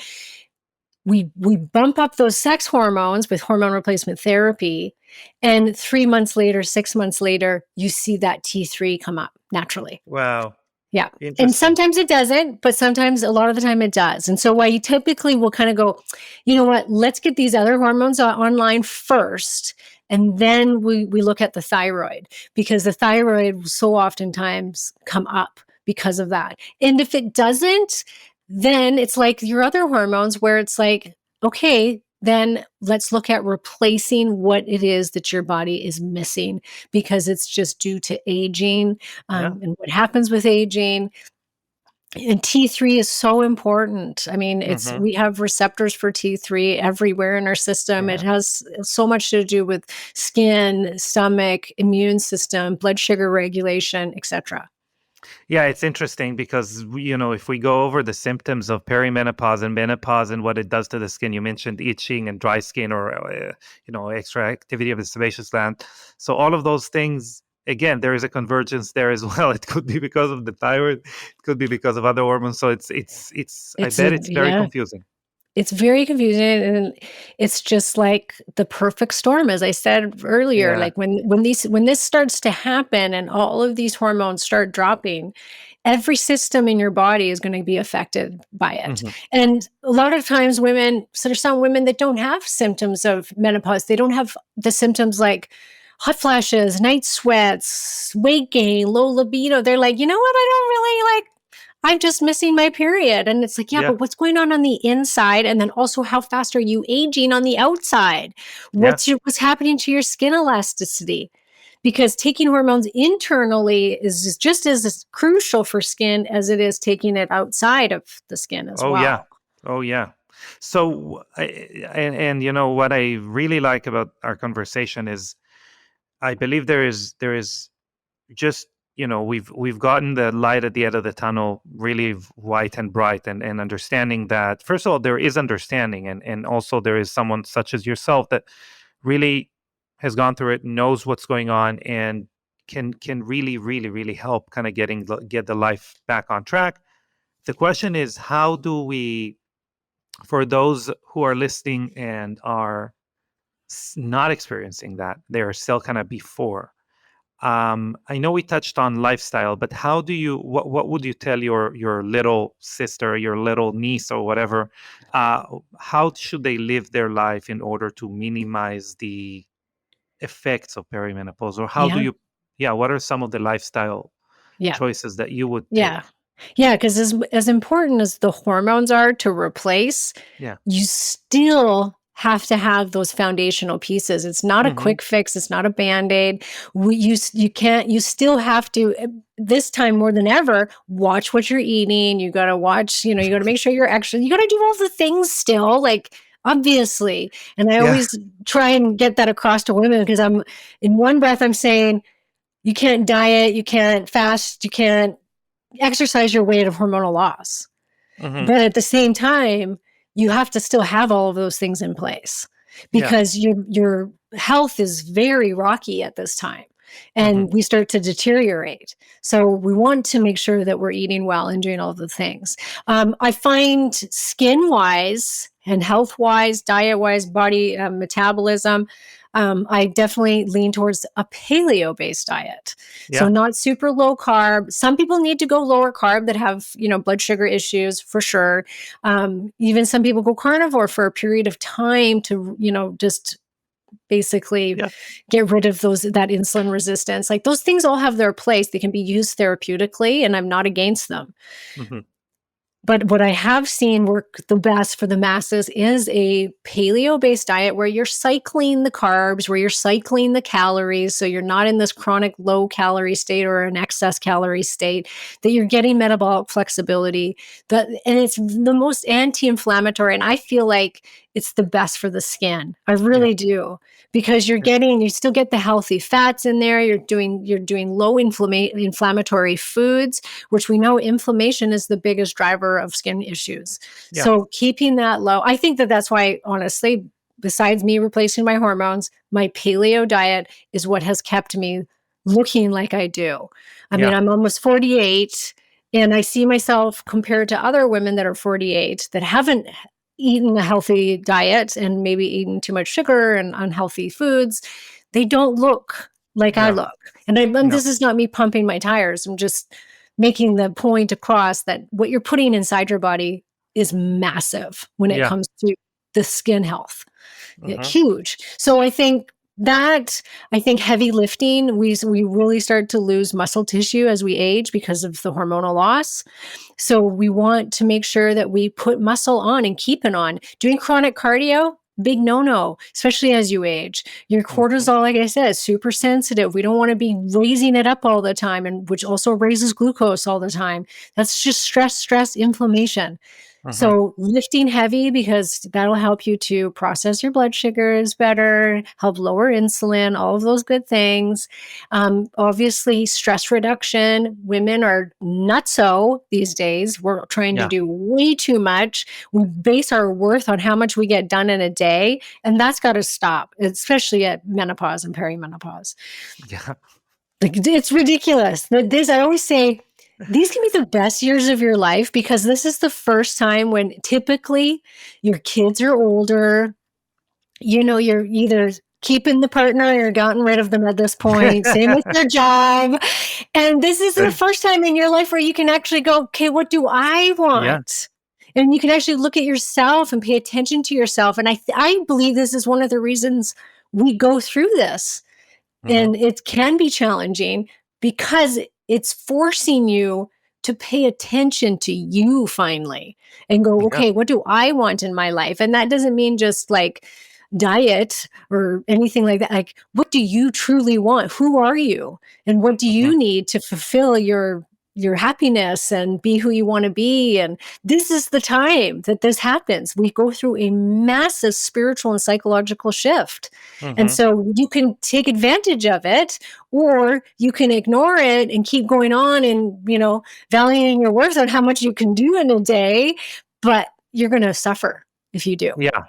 We bump up those sex hormones with hormone replacement therapy. And 3 months later, 6 months later, you see that T3 come up naturally. Wow. Yeah. And Interesting. sometimes it doesn't, but sometimes a lot of the time it does. And so why you typically will kind of go, you know what, let's get these other hormones online first. And then we look at the thyroid because the thyroid will so oftentimes come up because of that. And if it doesn't, then it's like your other hormones where it's like, okay, then let's look at replacing what it is that your body is missing, because it's just due to aging, Yeah. and what happens with aging. And T3 is so important. I mean, Hmm. we have receptors for T3 everywhere in our system. It Yeah. has so much to do with skin, stomach, immune system, blood sugar regulation, etc. Yeah, it's interesting because if we go over the symptoms of perimenopause and menopause and what it does to the skin, you mentioned itching and dry skin, or extra activity of the sebaceous gland. So all of those things, again, there is a convergence there as well. It could be because of the thyroid, it could be because of other hormones. So it's. I bet it's very Yeah, confusing. it's very confusing, and it's just like the perfect storm, as I said earlier. Yeah. Like when this starts to happen and all of these hormones start dropping, every system in your body is going to be affected by it. Hmm. And a lot of times so there's some women that don't have symptoms of menopause. They don't have the symptoms like hot flashes, night sweats, weight gain, low libido. They're like, you know what? I don't really like, I'm just missing my period. And it's like, yeah, Yeah. but what's going on the inside? And then also, how fast are you aging on the outside? Yeah. What's happening to your skin elasticity? Because taking hormones internally is just as crucial for skin as it is taking it outside of the skin as Oh yeah. well. Oh yeah. So and what I really like about our conversation is I believe there is just we've gotten the light at the end of the tunnel really white and bright, and understanding that first of all there is understanding, and also there is someone such as yourself that really has gone through it, knows what's going on, and can really really really help kind of get the life back on track. The question is, how do we, for those who are listening and are not experiencing that, they're still kind of before. I know we touched on lifestyle, but how do you? What would you tell your little sister, your little niece, or whatever? Uh, how should they live their life in order to minimize the effects of perimenopause, or how do Yeah. you? Yeah, what are some of the lifestyle Yeah. choices that you would Yeah. take? Yeah, because as important as the hormones are to replace, Yeah. you still have to have those foundational pieces. It's not a Hmm. quick fix. It's not a Band-Aid. You can't, you still have to, this time more than ever, watch what you're eating. You got to watch, you got to make sure you're extra, you got to do all the things still, like, obviously. And I Yeah. always try and get that across to women, because I'm in one breath, I'm saying, you can't diet, you can't fast, you can't exercise your way of hormonal loss. Hmm. But at the same time, you have to still have all of those things in place, Yeah. because your health is very rocky at this time, Hmm. and we start to deteriorate. So we want to make sure that we're eating well and doing all the things. I find skin wise and health wise, diet wise, body metabolism, I definitely lean towards a paleo based diet. So Yeah. not super low carb. Some people need to go lower carb that have, blood sugar issues, for sure. Even some people go carnivore for a period of time to, just basically Yeah. get rid of that insulin resistance. Like, those things all have their place. They can be used therapeutically, and I'm not against them. Hmm. But what I have seen work the best for the masses is a paleo based diet where you're cycling the carbs, where you're cycling the calories. So you're not in this chronic low calorie state or an excess calorie state, that you're getting metabolic flexibility. And it's the most anti inflammatory. And I feel like it's the best for the skin. I Yeah. really do, because you still get the healthy fats in there. You're doing low inflammatory foods, which we know inflammation is the biggest driver of skin issues. Yeah. So keeping that low, I think that's why, honestly, besides me replacing my hormones, my paleo diet is what has kept me looking like I do. I mean, Yeah. I'm almost 48, and I see myself compared to other women that are 48 that haven't eaten a healthy diet and maybe eaten too much sugar and unhealthy foods. They don't look like I No. look. And No. this is not me pumping my tires. I'm just making the point across that what you're putting inside your body is massive when it Yeah. comes to the skin health. Hmm. Huge. So I think heavy lifting, we really start to lose muscle tissue as we age because of the hormonal loss. So we want to make sure that we put muscle on and keep it on. Doing chronic cardio, big no-no, especially as you age. Your cortisol, like I said, is super sensitive. We don't want to be raising it up all the time, and which also raises glucose all the time. That's just stress, inflammation. Mm-hmm. So lifting heavy, because that'll help you to process your blood sugars better, help lower insulin, all of those good things. Obviously, stress reduction. Women are nutso these days. We're trying to Yeah. do way too much. We base our worth on how much we get done in a day, and that's got to stop, especially at menopause and perimenopause. Yeah. Like, it's ridiculous. I always say, these can be the best years of your life, because this is the first time when typically your kids are older. You're either keeping the partner or you're gotten rid of them at this point. Same with your job. And this is the first time in your life where you can actually go, okay, what do I Yeah. want? And you can actually look at yourself and pay attention to yourself. And I believe this is one of the reasons we go through this. Mm-hmm. And it can be challenging, because it's forcing you to pay attention to you finally and go, okay, what do I want in my life? And that doesn't mean just like diet or anything like that. Like, what do you truly want? Who are you? And what do you need to fulfill your happiness and be who you want to be? And this is the time that this happens. We go through a massive spiritual and psychological shift. And so you can take advantage of it, or you can ignore it and keep going on and, valuing your worth on how much you can do in a day, but you're going to suffer if you do. Yeah.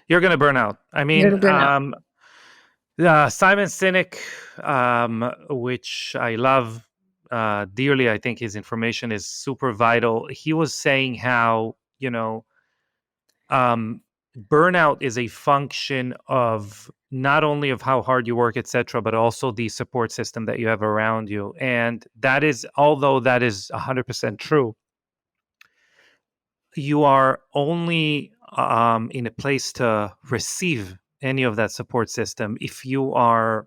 You're going to burn out. I You're mean, gonna burn out. Simon Sinek, which I love dearly, I think his information is super vital. He was saying how, burnout is a function of not only of how hard you work, etc., but also the support system that you have around you. And that is, although that is 100% true, you are only in a place to receive any of that support system if you are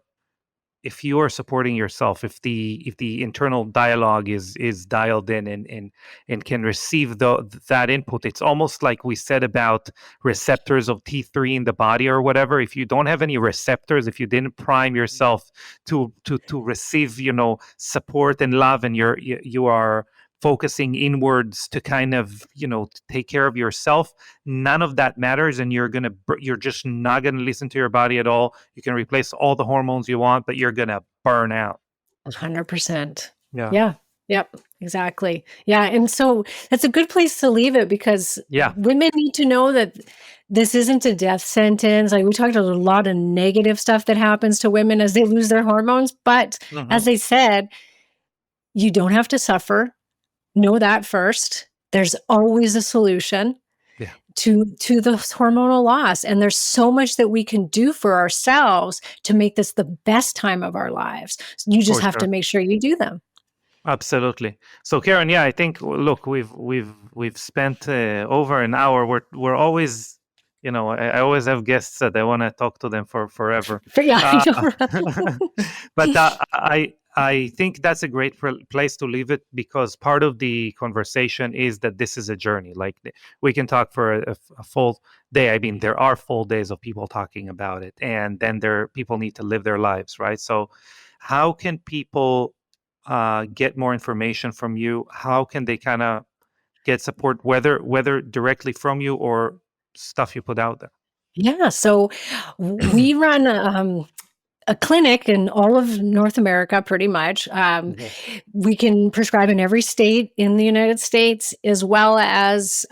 supporting yourself, if the internal dialogue is dialed in and can receive that input. It's almost like we said about receptors of T3 in the body or whatever. If you don't have any receptors, if you didn't prime yourself to receive support and love, and you are focusing inwards to kind of to take care of yourself, none of that matters, and you're just not going to listen to your body at all. You can replace all the hormones you want, but you're going to burn out. 100%. Yeah. Yeah. Yep. Exactly. Yeah. And so that's a good place to leave it, because women need to know that this isn't a death sentence. Like, we talked about a lot of negative stuff that happens to women as they lose their hormones, but as I said, you don't have to suffer. Know that first. There's always a solution to the hormonal loss. And there's so much that we can do for ourselves to make this the best time of our lives. You just have to make sure you do them. Absolutely. So, Karen, I think, look, we've spent over an hour. We're always, I always have guests that I want to talk to them for forever. But I think that's a great place to leave it, because part of the conversation is that this is a journey. Like, we can talk for a full day. I mean, there are full days of people talking about it, and then people need to live their lives, right? So how can people get more information from you? How can they kind of get support, whether directly from you or stuff you put out there? Yeah. So we run a clinic in all of North America, pretty much. We can prescribe in every state in the United States, as well as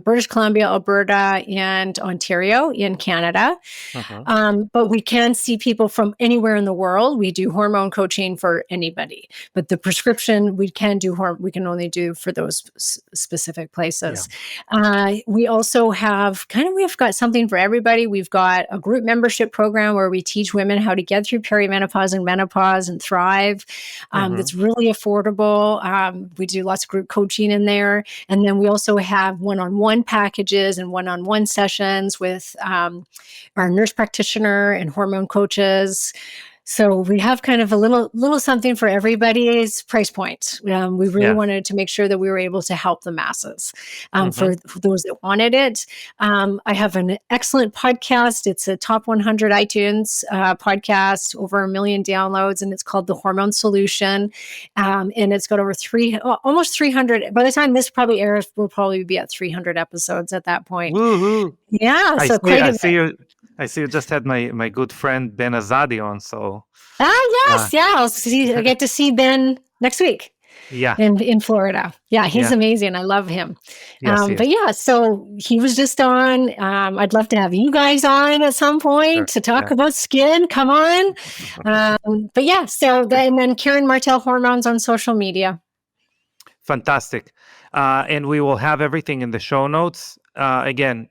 British Columbia, Alberta, and Ontario in Canada. But we can see people from anywhere in the world. We do hormone coaching for anybody, but the prescription we can only do for those specific places. We also we've got something for everybody. We've got a group membership program where we teach women how to get through perimenopause and menopause and thrive. That's really affordable. We do lots of group coaching in there. And then we also have one-on-one packages and one-on-one sessions with our nurse practitioner and hormone coaches. So we have kind of a little something for everybody's price point. We really Yeah. wanted to make sure that we were able to help the masses Mm-hmm. for those that wanted it. I have an excellent podcast. It's a top 100 iTunes podcast, over 1 million downloads, and it's called The Hormone Solution. And it's got over almost 300. By the time this probably airs, we'll probably be at 300 episodes at that point. Woohoo! Yeah, I so see. quite I a see bit. you. I see you just had my good friend Ben Azadi on. So uh, Yes, yeah. I get to see Ben next week yeah, in Florida. Yeah, he's yeah, amazing. I love him. yes, But yes, yeah, so he was just on. I'd love to have you guys on at some point sure, to talk yeah. about skin. Come on. But yeah, and then Karen Martell Hormones on social media. Fantastic. And we will have everything in the show notes. Again,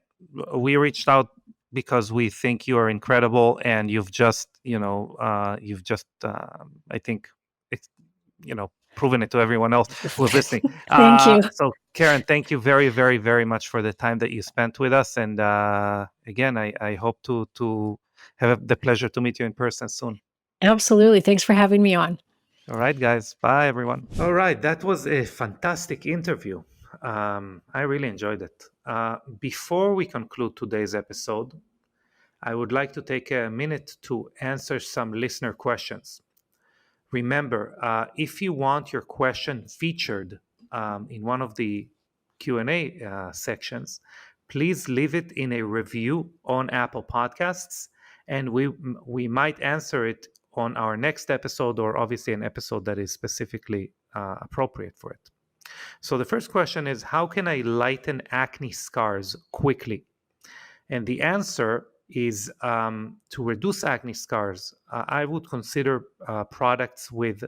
we reached out because we think you are incredible, and you've just, I think, it's, proven it to everyone else who's listening. Thank you. So, Karen, thank you very, very, very much for the time that you spent with us. And again, I hope to have the pleasure to meet you in person soon. Absolutely. Thanks for having me on. All right, guys. Bye, everyone. All right. That was a fantastic interview. I really enjoyed it. Before we conclude today's episode, I would like to take a minute to answer some listener questions. Remember, if you want your question featured in one of the Q&A sections, please leave it in a review on Apple Podcasts, and we might answer it on our next episode, or obviously an episode that is specifically appropriate for it. So the first question is, how can I lighten acne scars quickly? And the answer is, to reduce acne scars, I would consider products with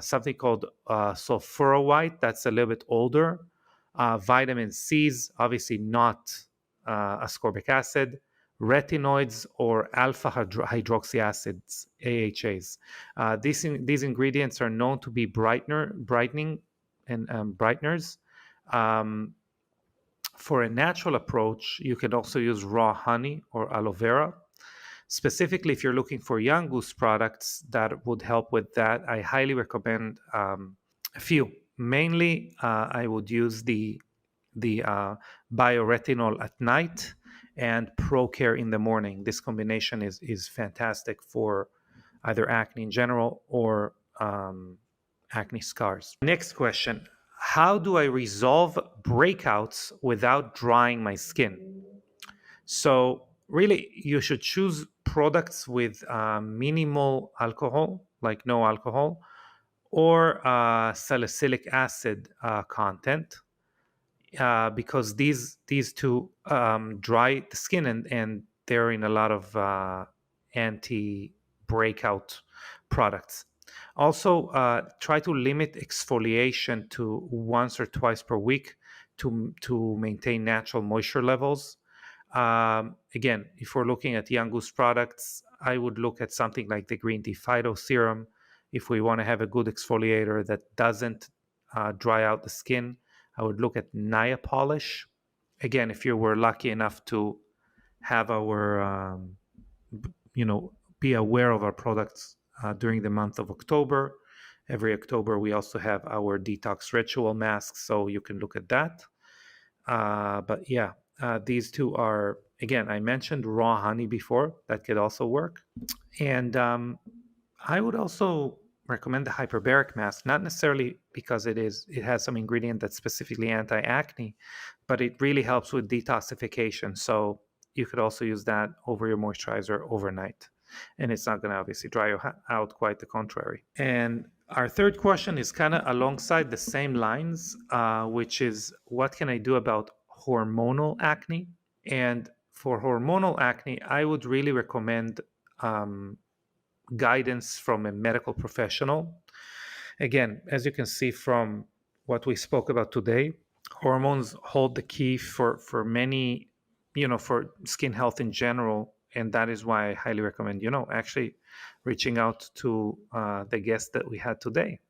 something called sulfurowite, that's a little bit older, vitamin C's, obviously not ascorbic acid, retinoids, or alpha hydroxy acids, AHAs. These ingredients are known to be brightening and brighteners. Um, for a natural approach, you can also use raw honey or aloe vera. Specifically, if you're looking for Young Goose products that would help with that, I highly recommend a few. Mainly, I would use the bioretinol at night and ProCare in the morning. This combination is fantastic for either acne in general or acne scars. Next question: how do I resolve breakouts without drying my skin? So really, you should choose products with minimal alcohol, like no alcohol, or salicylic acid content, because these two dry the skin, and they're in a lot of anti-breakout products. Also, try to limit exfoliation to once or twice per week to maintain natural moisture levels. Again, if we're looking at Young Goose products, I would look at something like the green tea phyto serum. If we want to have a good exfoliator that doesn't dry out the skin, I would look at Nia Polish. Again, if you were lucky enough to have our, be aware of our products during the month of October. Every October, we also have our detox ritual masks, so you can look at that. But yeah, these two are, again, I mentioned raw honey before. That could also work. And I would also recommend the hyperbaric mask, not necessarily because it has some ingredient that's specifically anti-acne, but it really helps with detoxification. So you could also use that over your moisturizer overnight, and it's not going to obviously dry you out, quite the contrary. And our third question is kind of alongside the same lines, which is, what can I do about hormonal acne? And for hormonal acne, I would really recommend guidance from a medical professional. Again, as you can see from what we spoke about today, hormones hold the key for many, for skin health in general, and that is why I highly recommend, actually reaching out to the guest that we had today.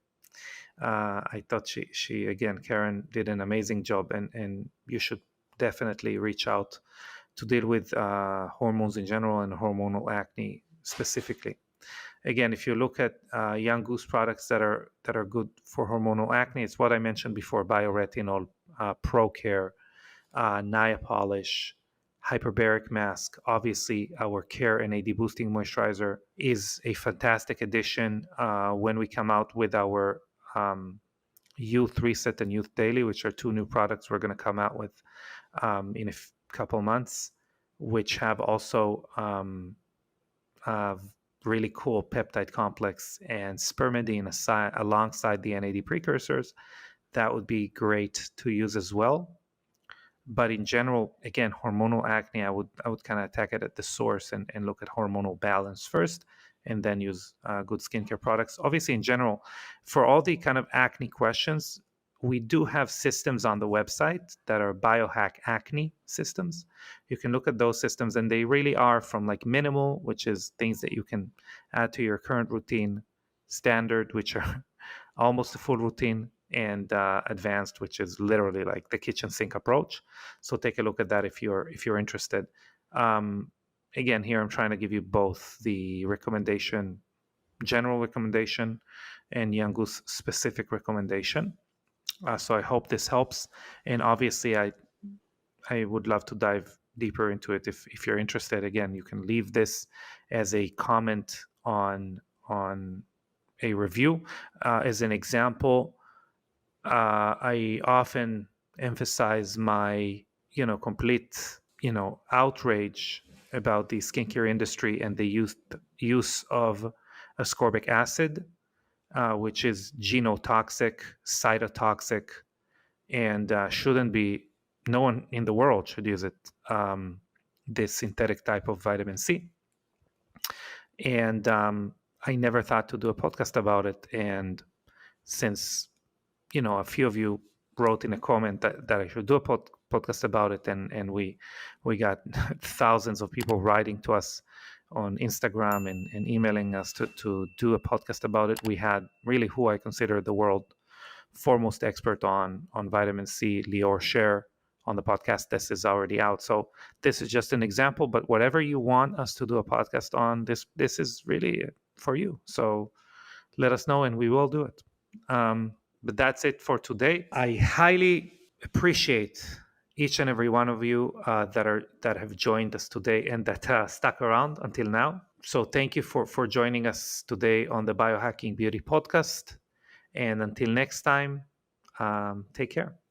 I thought she again, Karen, did an amazing job, and you should definitely reach out to deal with hormones in general and hormonal acne specifically. again, if you look at Young Goose products that are good for hormonal acne, it's what I mentioned before: bioretinol, Pro Care, Nia Polish, Hyperbaric Mask. Obviously, our Care NAD Boosting Moisturizer is a fantastic addition when we come out with our Youth Reset and Youth Daily, which are two new products we're going to come out with in a couple months, which have also really cool peptide complex and spermidine alongside the NAD precursors. That would be great to use as well. But in general, again, hormonal acne, I would kind of attack it at the source and look at hormonal balance first, and then use good skincare products. Obviously, in general, for all the kind of acne questions, we do have systems on the website that are biohack acne systems. You can look at those systems, and they really are from like minimal, which is things that you can add to your current routine, standard, which are almost a full routine, and advanced, which is literally like the kitchen sink approach. So take a look at that if you're interested. Again, here I'm trying to give you both the recommendation, general recommendation, and Young Goose specific recommendation. So I hope this helps. And obviously, I would love to dive deeper into it if you're interested. Again, you can leave this as a comment on a review. As an example, I often emphasize my, complete, outrage about the skincare industry and the use of ascorbic acid, which is genotoxic, cytotoxic, and shouldn't be. No one in the world should use it. This synthetic type of vitamin C, and I never thought to do a podcast about it. And since a few of you wrote in a comment that I should do a podcast about it, and we got thousands of people writing to us on Instagram and emailing us to do a podcast about it. We had really who I consider the world foremost expert on vitamin C, Lior Sher, on the podcast. This is already out. So this is just an example, but whatever you want us to do a podcast on, this is really for you. So let us know and we will do it. But that's it for today. I highly appreciate each and every one of you that have joined us today and that stuck around until now. So thank you for joining us today on the Biohacking Beauty podcast. And until next time, take care.